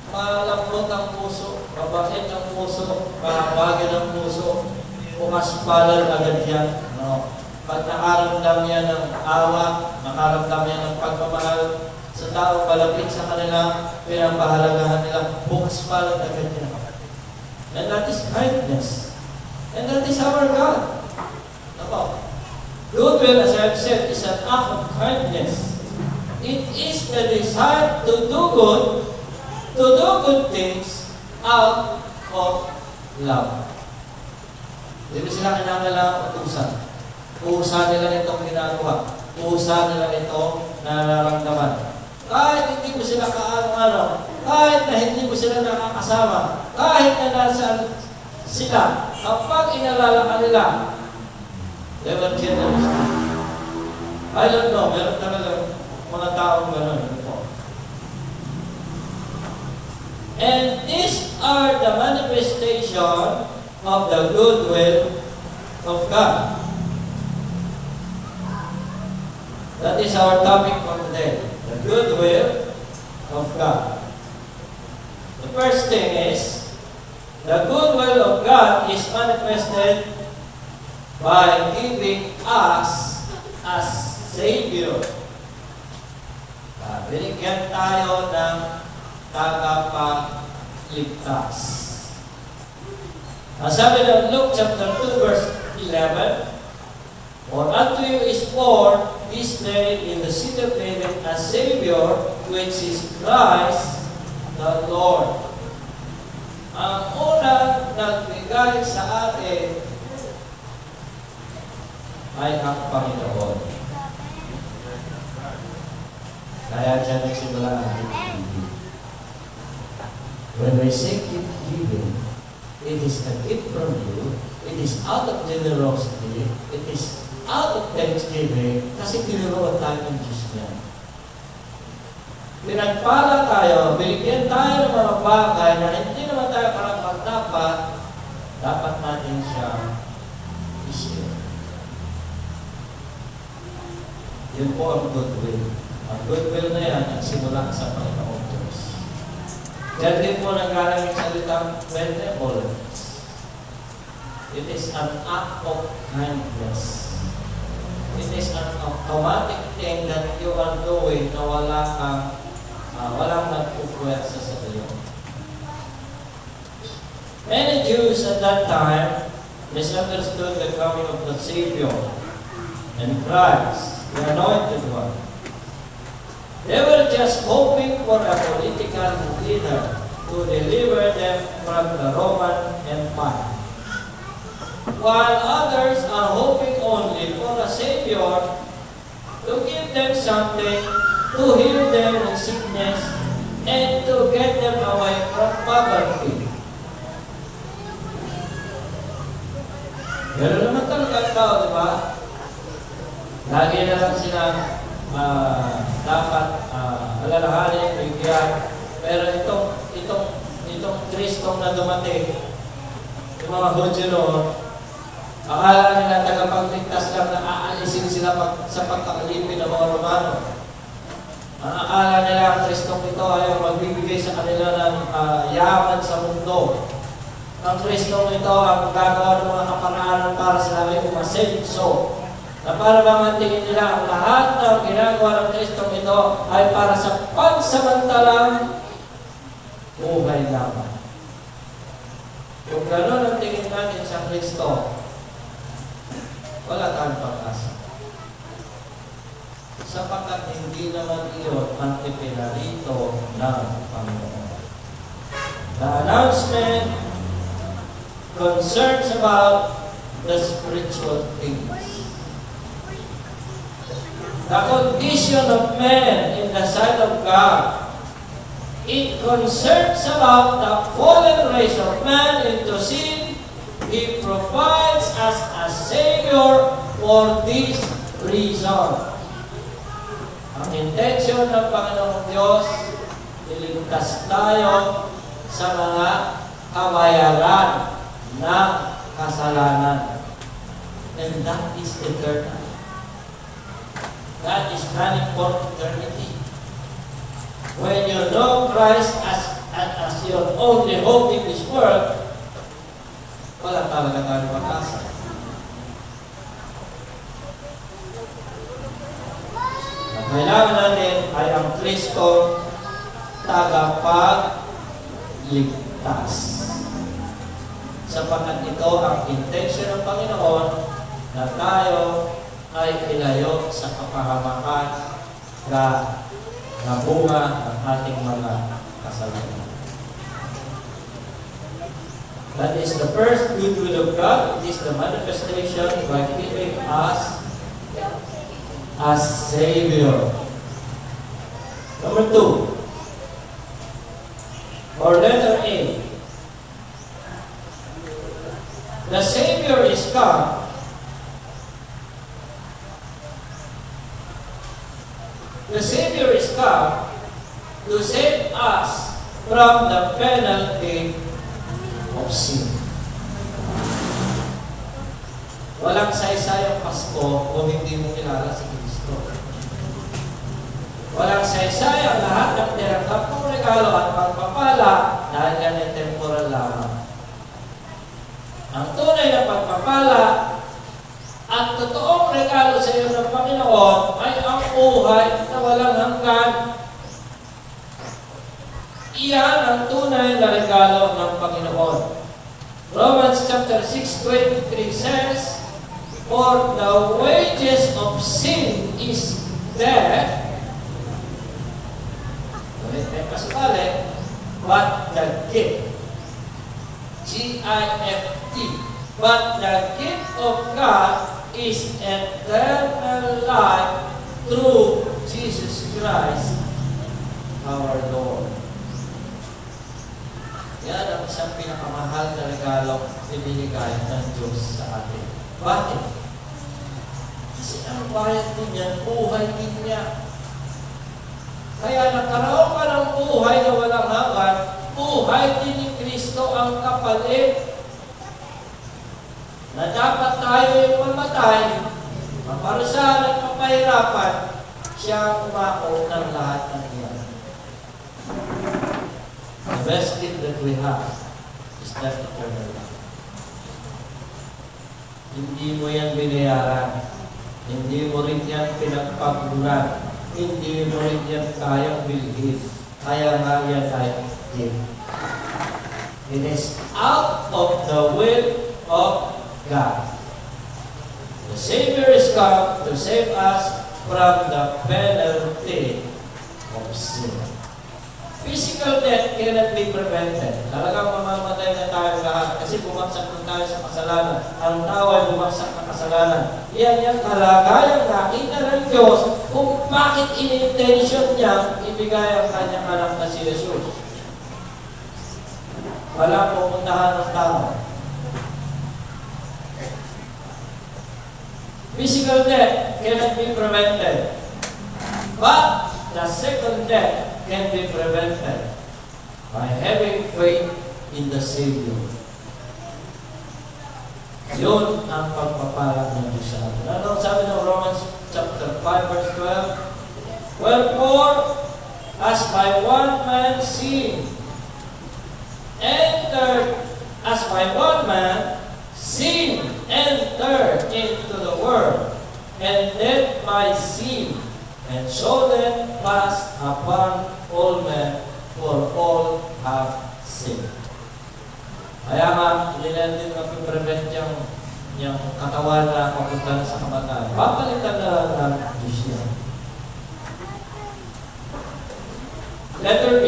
malambot ang puso, mabait ang puso, mahabagin ang puso, pumaspalan agad yan. No? Pag nakaramdam yan ng awa, nakaramdam yan ng pagmamahal sa tao malapit sa kanila, pinapahalagahan nila, pumaspalan agad yan. And that is kindness. And that is our God. Goodwill, as I have said, is an act of kindness. It is the desire to do good things out of love. Hindi ba sila kinakailangan utusan? Utusan nila itong ginagawa. Utusan nila ito nararamdaman. Kahit hindi mo sila kaano-ano, kahit na hindi mo sila nakakasama, kahit na nasa sila, kapag inalala ka nila, they will get understand. I don't know, meron talaga mga taong gano'n. And these are the manifestation of the goodwill of God. That is our topic for today, the goodwill of God. The first thing is, the goodwill of God is manifested by giving us as Savior. Binigyan tayo ng tagapagligtas. Ang sabi ng Luke chapter 2 verse 11, For unto you is born this day in the city of David a Savior, which is Christ the Lord. Ang unang nagbigay sa atin ay ang Panginoon. Kaya dyan nagsimula ang gift-giving. When we say gift-giving, it is a gift from you, it is out of generosity, it is out of thanksgiving, kasi tinuruan tayo ng Diyos niya. Pinagpala tayo, binigyan tayo ng mga bagay na hindi naman tayo dapat natin siya i-share. Yun po ang goodwill. Ang goodwill na yan, nagsimula sa Panginoon Diyos. Diyan din po nanggaling yung salitang benevolence. It is an act of kindness. It is an automatic thing that you are doing na walang nagpupuwersa sa iyo. Many Jews at that time misunderstood the coming of the Savior and Christ, the Anointed One. They were just hoping for a political leader to deliver them from the Roman Empire. While others are hoping only for a Savior to give them something, to heal them of sickness, and to get them away from poverty. Pero naman talaga tao, di ba? Lagi na lang silang dapat alalahanin, bigyan. Pero itong Kristong na dumating, yung mga Hudyo noon, akala nila tagapagligtas lang na aalisin sila sa pagkakalipin ng mga Romano. Ang akala nila ang Kristong ito ay magbibigay sa kanila ng yaman sa mundo. Ang Kristong ito ang gagawa ng mga kapanaanan para sa aming umasenso. Na para bang tingin nila ang lahat ng ginagawa ng Kristong ito ay para sa pansamantalang buhay lamang. Kung gano'n ang tingin natin sa Kristo, wala tayong pag-asa. Sapagkat hindi naman iyon ang ipinarito ng Panginoon. The announcement concerns about the spiritual things. The condition of man in the sight of God. It concerns about the fallen race of man into sin. He provides us a Savior for this reason. Ang intensyon ng Panginoong Diyos, iligtas tayo sa mga kabayaran ng kasalanan. And that is eternal. That is running for eternity. When you know Christ as your only hope in this world, wala talaga tayo pag-asa. Ang kailangan natin ay ang Kristo tagapagligtas. Sapagkat ito ang intensyon ng Panginoon na tayo ay ilayo sa kapahamakan na bunga ng ating mga kasalanan. That is the first good will of God. It is the manifestation by giving us a Savior. Number 2, or letter A. The Savior is come The Savior is come to save us from the penalty of sin. Walang saysayang Pasko kung hindi mo kilala si Kristo. Walang saysayang lahat ng tinanggap mong regalo at pagpapala dahil yan ay temporal lamang. Ang tunay na pagpapala at totoong regalo sa iyo ng Panginoon ay ang buhay na walang hanggan. Iyan ang tunay na regalo ng Panginoon. Romans chapter 6:23 says, "For the wages of sin is death." May pasubali, but the gift, G-I-F-T, but the gift of God is eternal life through Jesus Christ, our Lord. Yan ang isang pinakamahal na regalo ibinigay ng Diyos sa atin. Bakit? Kasi ang bayad din yan, buhay din niya. Kaya nagkaroon ka ng buhay na walang hanggan, buhay din ni Kristo ang kapalit. Na dapat tayo yung mamatay, maparusahan at mapahirapan, siya ang umako ng lahat ng iyan. The best gift that we have is that eternal life. Hindi mo yan binayaran. Hindi mo rin yan pinagpaguran. Hindi mo rin yan kayang bilhin. Kaya nga yan ay gift. It is out of the will of God. The Savior is come to save us from the penalty of sin. Physical death cannot be prevented. Talagang mamamatay na tayo lahat kasi bumagsak na tayo sa kasalanan. Ang tao ay bumagsak na kasalanan. Yan yung kalagayang nakita ng Diyos kung bakit in-intention niya ibigay ang kanyang anak na si Jesus. Walang pupuntahan ng tao. Physical death cannot be prevented. But the second death can be prevented by having faith in the Savior. Yun ang pagpapala ng Diyos sa atin. Ano sabi ng Romans chapter 5 verse 12? Wherefore, as by one man sin entered, as by one man sin entered into the world, and death by sin, and so then passed upon all men, for all have sinned. Kaya nga, hindi natin mapiprevent yung katawan na papunta sa kamatayan. Papalitan na ng Diyos yan. Letter B.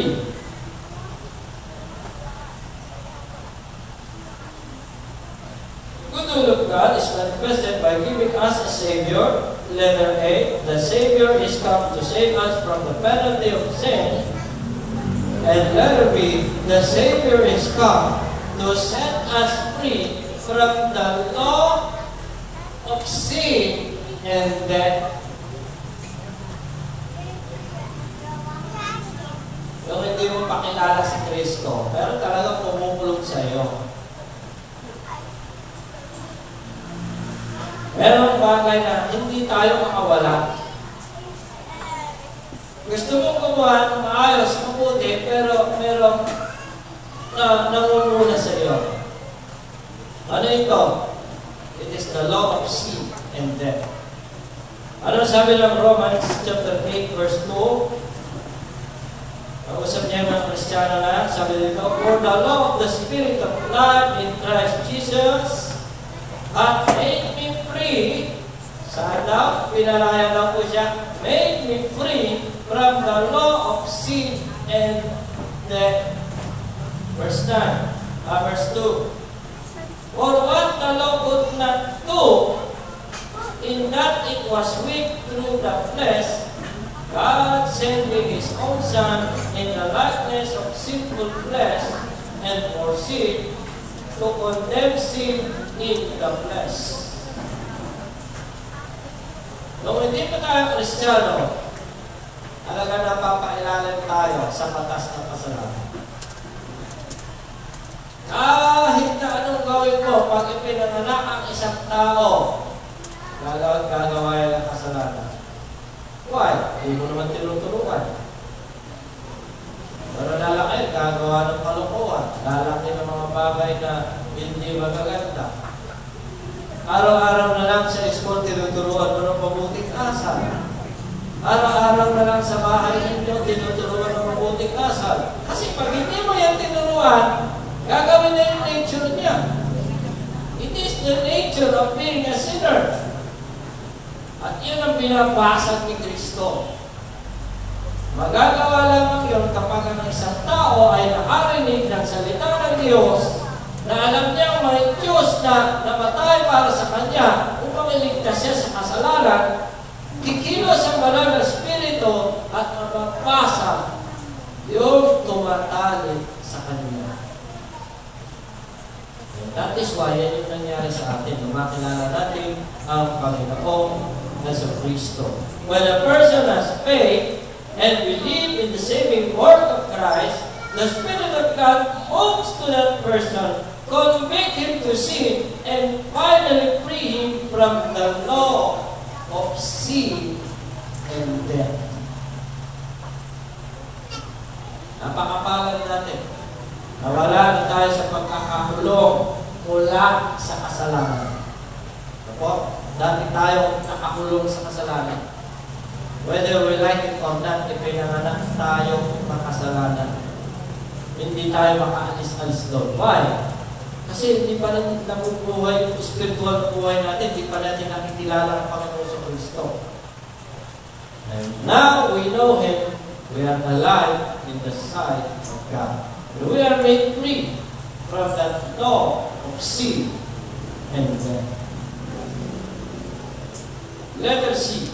Good will of God is manifested by giving us a Savior. Letter A, the Savior is come to save us from the penalty of sin. And letter B, the Savior is come to set us free from the law of sin and death. Yung hindi mo pakilala si Kristo, pero talagang pumukulong sa iyo. Merong bagay na hindi tayo makawala. Gusto mong gumawa ng maayos, mabuti, pero merong nangunguna sa iyo. Ano ito? It is the law of sin and death. Ano sabi ng Romans chapter 8 verse 2? Pag-usap niya mga Kristiyano na, sabi dito, for the law of the Spirit of life in Christ Jesus hath made me free. Saan daw? Pinalaya daw po siya. Made me free from the law of sin and death. Verse 2. For what the law could not do, in that it was weak through the flesh, God sending His own Son in the likeness of sinful flesh, and for sin, to condemn sin in the flesh. Nung hindi pa tayo Kristiyano, talaga napapailalim tayo sa batas ng kasalanan. Kahit na anong gawin mo, pag ipinanganak ang isang tao, gagawa yan ang kasalanan. Why? Hindi mo naman tinutulungan. Pero lalaki, gagawa ng kalokohan. Lalaki ng mga bagay na hindi magaganda. Araw-araw na lang sa school, tinuturuan mo ng mabuting asal. Araw-araw na lang sa bahay ninyo, tinuturuan mo ng mabuting asal. Kasi pag hindi mo yan tinuruan, gagawin na yung nature niya. It is the nature of being a sinner. At yun ang binabasag ni Kristo. Magagawa lamang yun kapag ang isang tao ay nakarinig ng salita ng Diyos na alam niyang may Diyos na namatay para sa Kanya upang iligtas siya sa kasalanan, kikilos ang banal na Espiritu at mapapasa yung tumatalik sa Kanya. And that is why yan yung nangyari sa atin. Nung makilala natin ang Panginoong nasa Kristo. When a person has faith and believe in the saving work of Christ, the Spirit of God moves to that person, convict him to sin, and finally free him from the law of sin and death. Napakapalad natin. Nawala na tayo sa pagkakakulong mula sa kasalanan. Opo, dati tayo nakakulong sa kasalanan. Whether we like it or not, ipinanganak tayo makasalanan. Hindi tayo makaalis-alis doon. Why? Kasi hindi pa rin nabubuhay yung spiritual na buhay natin, hindi pa natin nakikilala ang Panginoon sa Kristo. And now we know Him, we are alive in the sight of God. We are made free from that law of sin and death. Letter C.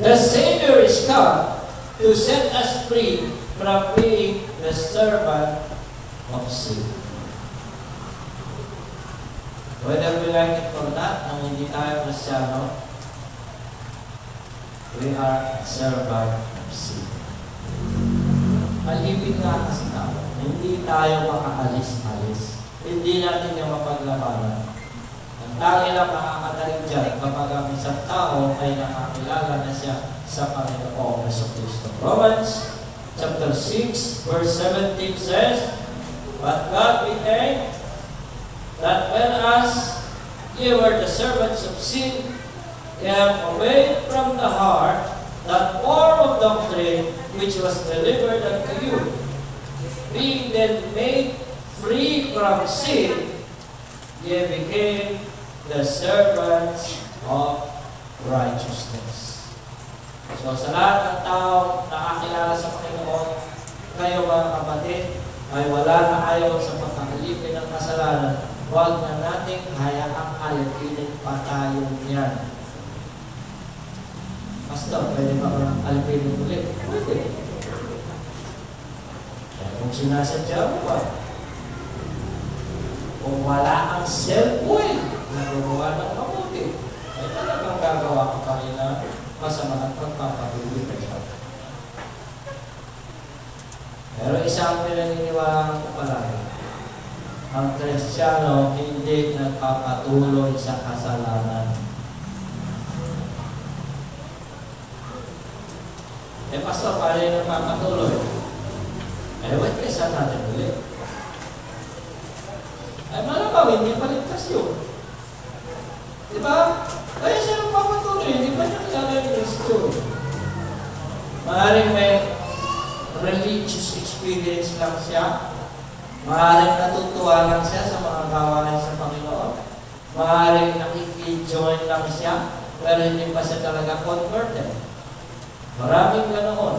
The Savior is come to set us free from being the servant of sin. Whether we like it or not, nang hindi tayo Kristyano, we are servant of sin. Alibig nga kasi tao, hindi tayo makaalis-alis. Hindi natin yung mapaglabanan. Ang tangi lang makakataling dyan kapag ang isang tao ay nakakilala na siya sa Panginoong Kristo. Romans chapter 6 verse 17 says, But God became that when as ye were the servants of sin, ye have obeyed from the heart that form of doctrine which was delivered unto you. Being then made free from sin, ye became the servants of righteousness. So sa lahat ng tao nakakilala sa Panginoon, kayo mga kapatid, ay wala na kayo sa pagkakalipin ng kasalanan. Huwag na nating hayaang alipinin pa tayo niyan. Pastor, pwede ba kang alipinin ulit? Pwede. Kaya kung sinasadya mo ba, kung wala ang self-will na gumawa ng mabuti, ay talagang gagawa ka pa rin na masama at pagpapatuloy ka siya. Pero isang pinaniniwalaan ko palagi, ang Kristiyano hindi nagpapatuloy sa kasalanan. Pastor, paano yung nagpapatuloy? Wait, kaysa natin ulit. Malamang hindi paligtas yun. Diba? Kaya siya nagpapatuloy, hindi ba niya kilala yung Kristo? Maaaring may religious experience lang siya. Maaaring natutuwa lang siya sa mga gawain sa Panginoon. Maaaring nakiki-join lang siya, pero hindi pa siya talaga converted. Maraming ganoon.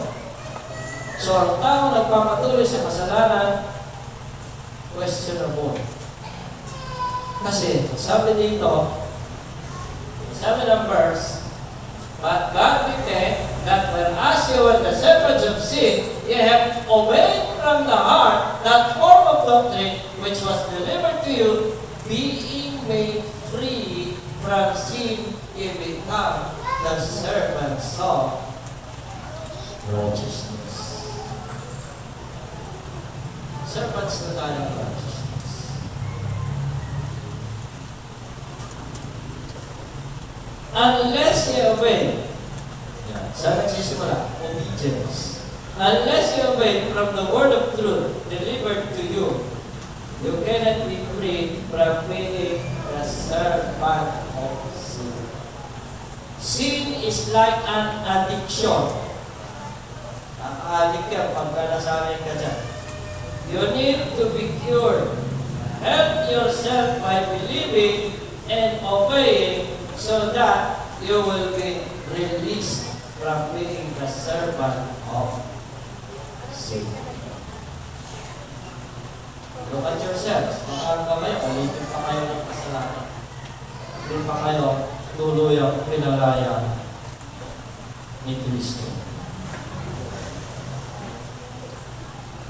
So, ang tao nagpapatuloy sa kasalanan, questionable. Kasi, sabi dito, sabi ng verse, But God became that whereas you were the servants of sin, ye have obeyed from the heart that form of doctrine which was delivered to you, being made free from sin, ye become the servants of righteousness. Servants na tayo ng righteousness. Unless you obey, saan nagsisimula? Obedience. Unless you obey from the word of truth delivered to you, you cannot be free from being the servant of sin. is like an addiction. Nakaka-addict ka pagka nasanay ka dyan. You need to be cured. Help yourself by believing and obeying so that you will be released from being the servant of Satan. Look at yourselves. Baka kayo, ulitin pa kayo ng kasalanan. Hindi pa kayo tuluyang pinalaya ni Kristo.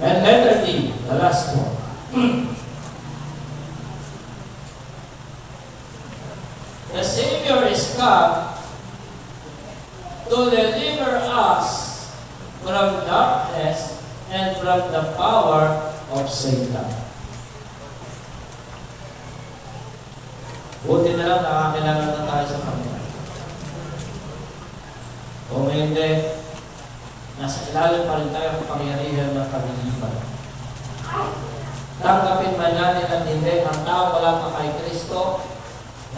And letter D, the last one. The Savior is come to deliver us from darkness and from the power of Satan. Buti na lang nakakilala na tayo sa Panginoon. Kung hindi, nasa ilalim pa rin tayo ng pangyarihan ng kaglipan. Tanggapin man natin at hindi, ang tao wala pa kay Kristo,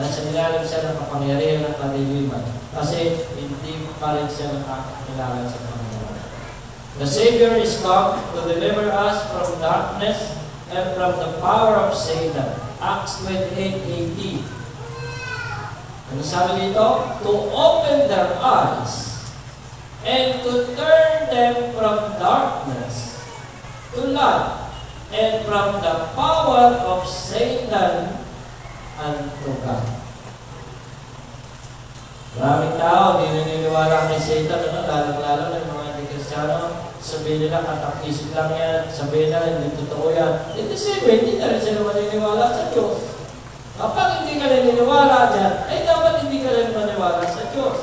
nasa ilalim siya ng kapangyarihan ng kadiliman. Kasi hindi pa rin siya nakakilala sa Panginoon. The Savior is come to deliver us from darkness and from the power of Satan. Acts 28:18. Ano sabi dito? To open their eyes and to turn them from darkness to light and from the power of Satan unto God. Maraming tao, hindi naniniwala kay Satan, lalo-lalo ng mga hindi Kristiyano, sabihin nila, katakisip lang yan, sabihin nila, hindi totoo yan. Hindi sabihin, hindi na rin sila maniniwala sa Diyos. Kapag hindi ka naniniwala dyan, ay dapat hindi ka rin maniwala sa Diyos.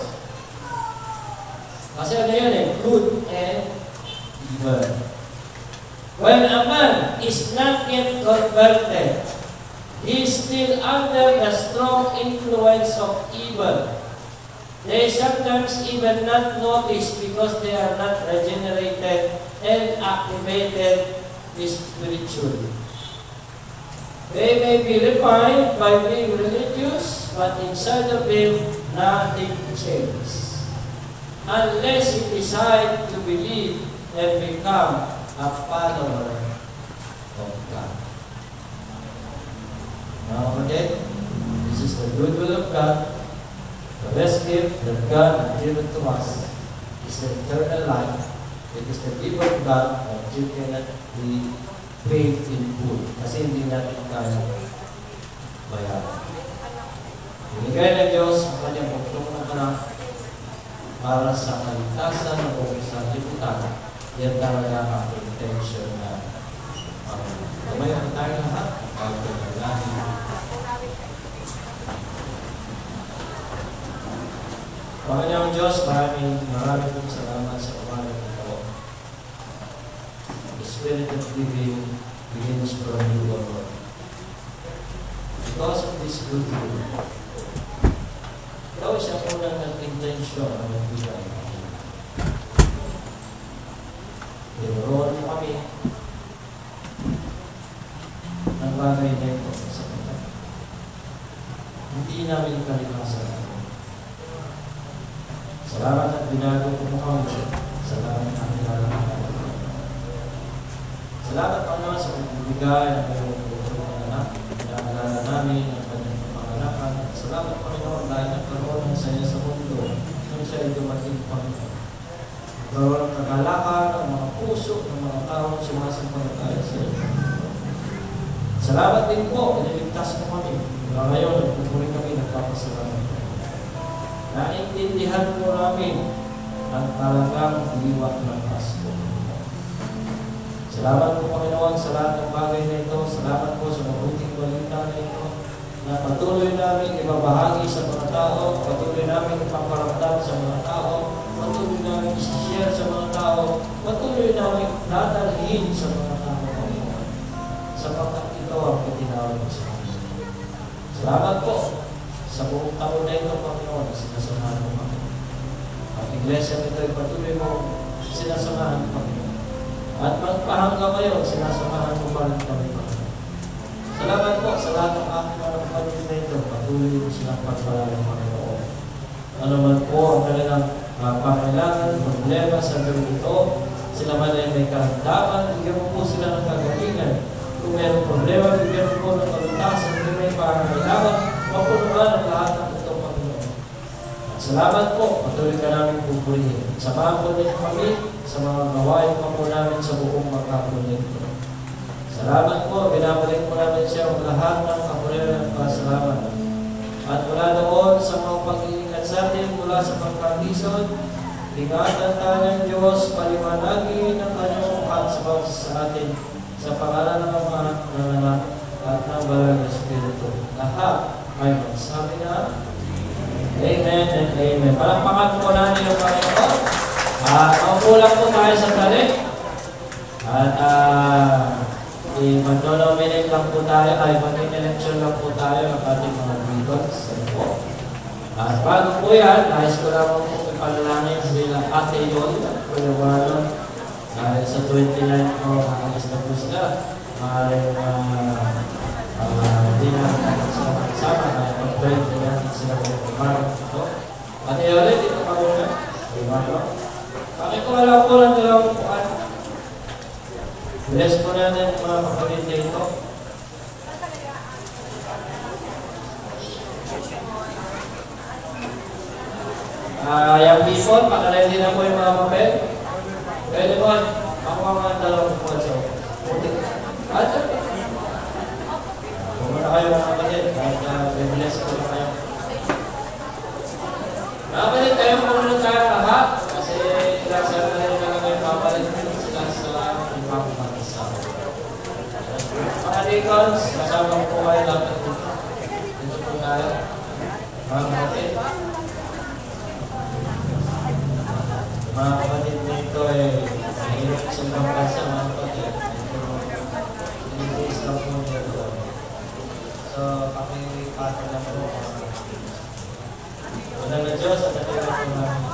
Kasi ano yan good and evil. When a man is not yet converted, he is still under the strong influence of evil. They sometimes even not notice because they are not regenerated and activated spiritually. They may be refined by being religious, but inside of them, nothing changes. Unless you decide to believe and become a follower of God. Now, again, this is the good will of God. The best gift that God has given to us is the eternal life. It is the gift of God that you cannot be paid in full. Kasi hindi natin kaya bayaran. Binigay ng Diyos ang kanyang pagtulong ng anak para sa kaligtasan ng buong sanlibutan. Yan talaga ang intention na gamayan tayo lahat ang pagkakalangin. Panginoong Diyos, maraming salamat sa umaga ng ito. The Spirit of living begins from you, Lord. Because of this good will, ikaw siya unang nag-intensyon na magbigay. Tinuruan mo kami ng bagay na ito sa kanya. Hindi namin kalikasan. Salamat at binago ko mo kami. Salamat at kinalaman. Salamat pa naman sa pagbibigay ng iyong pagkakulong ng anak. Pinaalala namin ang kanyang pangalakan. Salamat Panginoon dahil nagkaroon ng saya sa mundo nung siya ay dumating Panginoon. Nagkaroon ng kagalakan ng mga puso ng mga taong sumasampalataya sa iyo. Salamat din po, piniligtas mo kami. Mula ngayon, nagpupuri kami, nagpapasalamat. Naintindihan mo namin ang talagang liwat ng Pasko. Salamat po Panginoon sa lahat ng bagay na ito. Salamat po sa mabuting balita na ito na patuloy namin ibabahagi sa mga tao, patuloy namin ipaparamdam sa mga tao, patuloy namin i-share sa mga tao, patuloy namin dadalhin sa mga tao, Panginoon. Sapagkat ito ang itinawag mo sa amin. Salamat po sa buong taon na ito, Panginoon, na sinasamahan mo kami. Ang iglesia nito ay patuloy mo sinasamahan, Panginoon. At magpahanggang ngayon, sinasamahan mo pa rin kami, Panginoon. Salamat po sa lahat ng aking mga kapatid na ito. Patuloy mo silang pagpalalang, Panginoon. ano man po ang kanilang pangailangan, problema sa gawin ito. Sila man ay may karamdaman, bigyan mo po sila ng kagalingan. Kung mayroong problema, bigyan mo po ng kalutasan. Kung may pangailangan, mapunuan ang lahat ng itong Panginoon. At salamat po, patuloy ka namin pupurihin. Samahan po ninyo kami sa mga gawain pa po namin sa buong magkapunin ko. Salamat po, binabalik po namin siya ang lahat ng kapurihan at pasalamat. At mula doon sa mga pag-iingat sa atin mula sa pagkakisod, ingatan tayo ng Diyos, paliwanagin ang kanyang mukha sa bawat sa atin sa pangalan ng Ama, ng Anak, at ng Banal na Espiritu. Lahat ay magsabi na, Amen and Amen. Palakpakan po natin yung Panginoon. Maupulang po tayo sa tali. At mag-nominate lang po tayo, mag-election lang po tayo ng ating mga leaders. At bago po yan, nais ko lang po ipanalangin sila Ate Yol, Kuya Marlon. Dahil sa 29 po, nakalis na po sila. Maaaring hindi na kasama dahil pag-29 sila po Kuya Marlon. Ate Yol, dito pa po na. Kuya Marlon. Pakikuala po ng dalawang puan. Bless po natin mga kapatid dito. Yung before, pakalindi na po yung mga papel. Pwede mo, ako ang mga dalawang po sa at pumunta kayo mga kapatid at bless po na kayo. Mga kapatid, kayo pumunta tayo lahat kasi ilasal na rin lang kayo papalit sila sa pagpapakisa. Mga deacons, kasama po kayo lahat dito. Dito po tayo. Mga kapatid. Mga kapatid dito mahirap sa mga kasa mga kapatid. Ito, lang po dito. So, pakipata lang po. Wala na Diyos at natira po namin.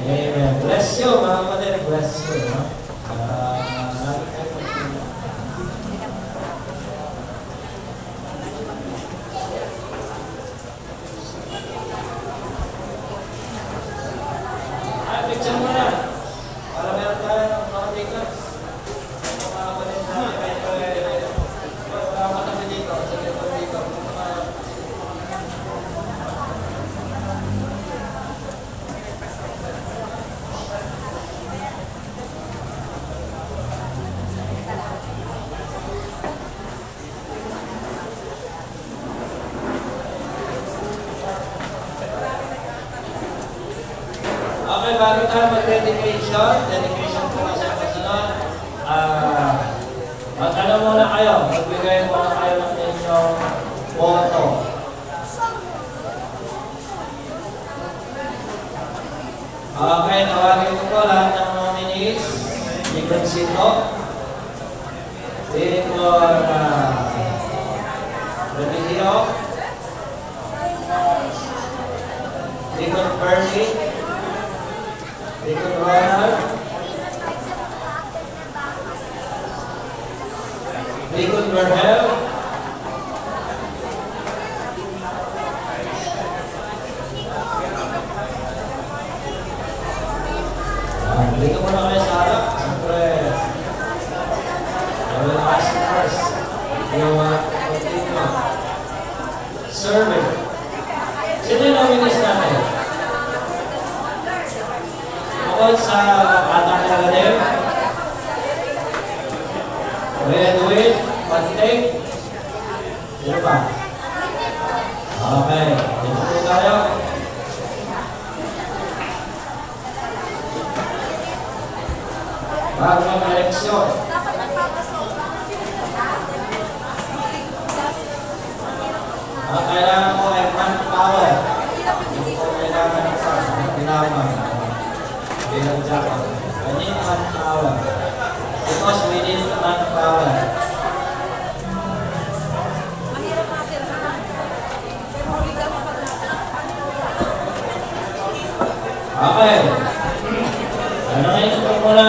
Amen. Bless you, mga kapatid. Bless you. Picture mo na. Para meron tayo ng mga tickets. Mga kapatid natin. Wala ka namin dito. Sa dito. Okay, bago tayo dedication po kasi ang kasunod. Mag-ano muna kayo, magbigay muna kayo ng inyong boto. Okay, tawagin ko po lahat ng nominees. Deacon Sito, Deacon Remigio, Deacon Bernie, Deacon Ronald, Deacon Berhel, dito muna kayo sa harap. Siyempre, I will ask first yung continue survey. Sino yung nominees natin? Bukod sa Atang Nagalim, Red Wave, pa? Okay. Dito po tayo. Bago mag-eleksyon. Ang kailangan mo ay manpower. Yung po kailangan ng tinaman. Bilang jacket. I need manpower. Because we need manpower. Okay. Ano ngayon po muna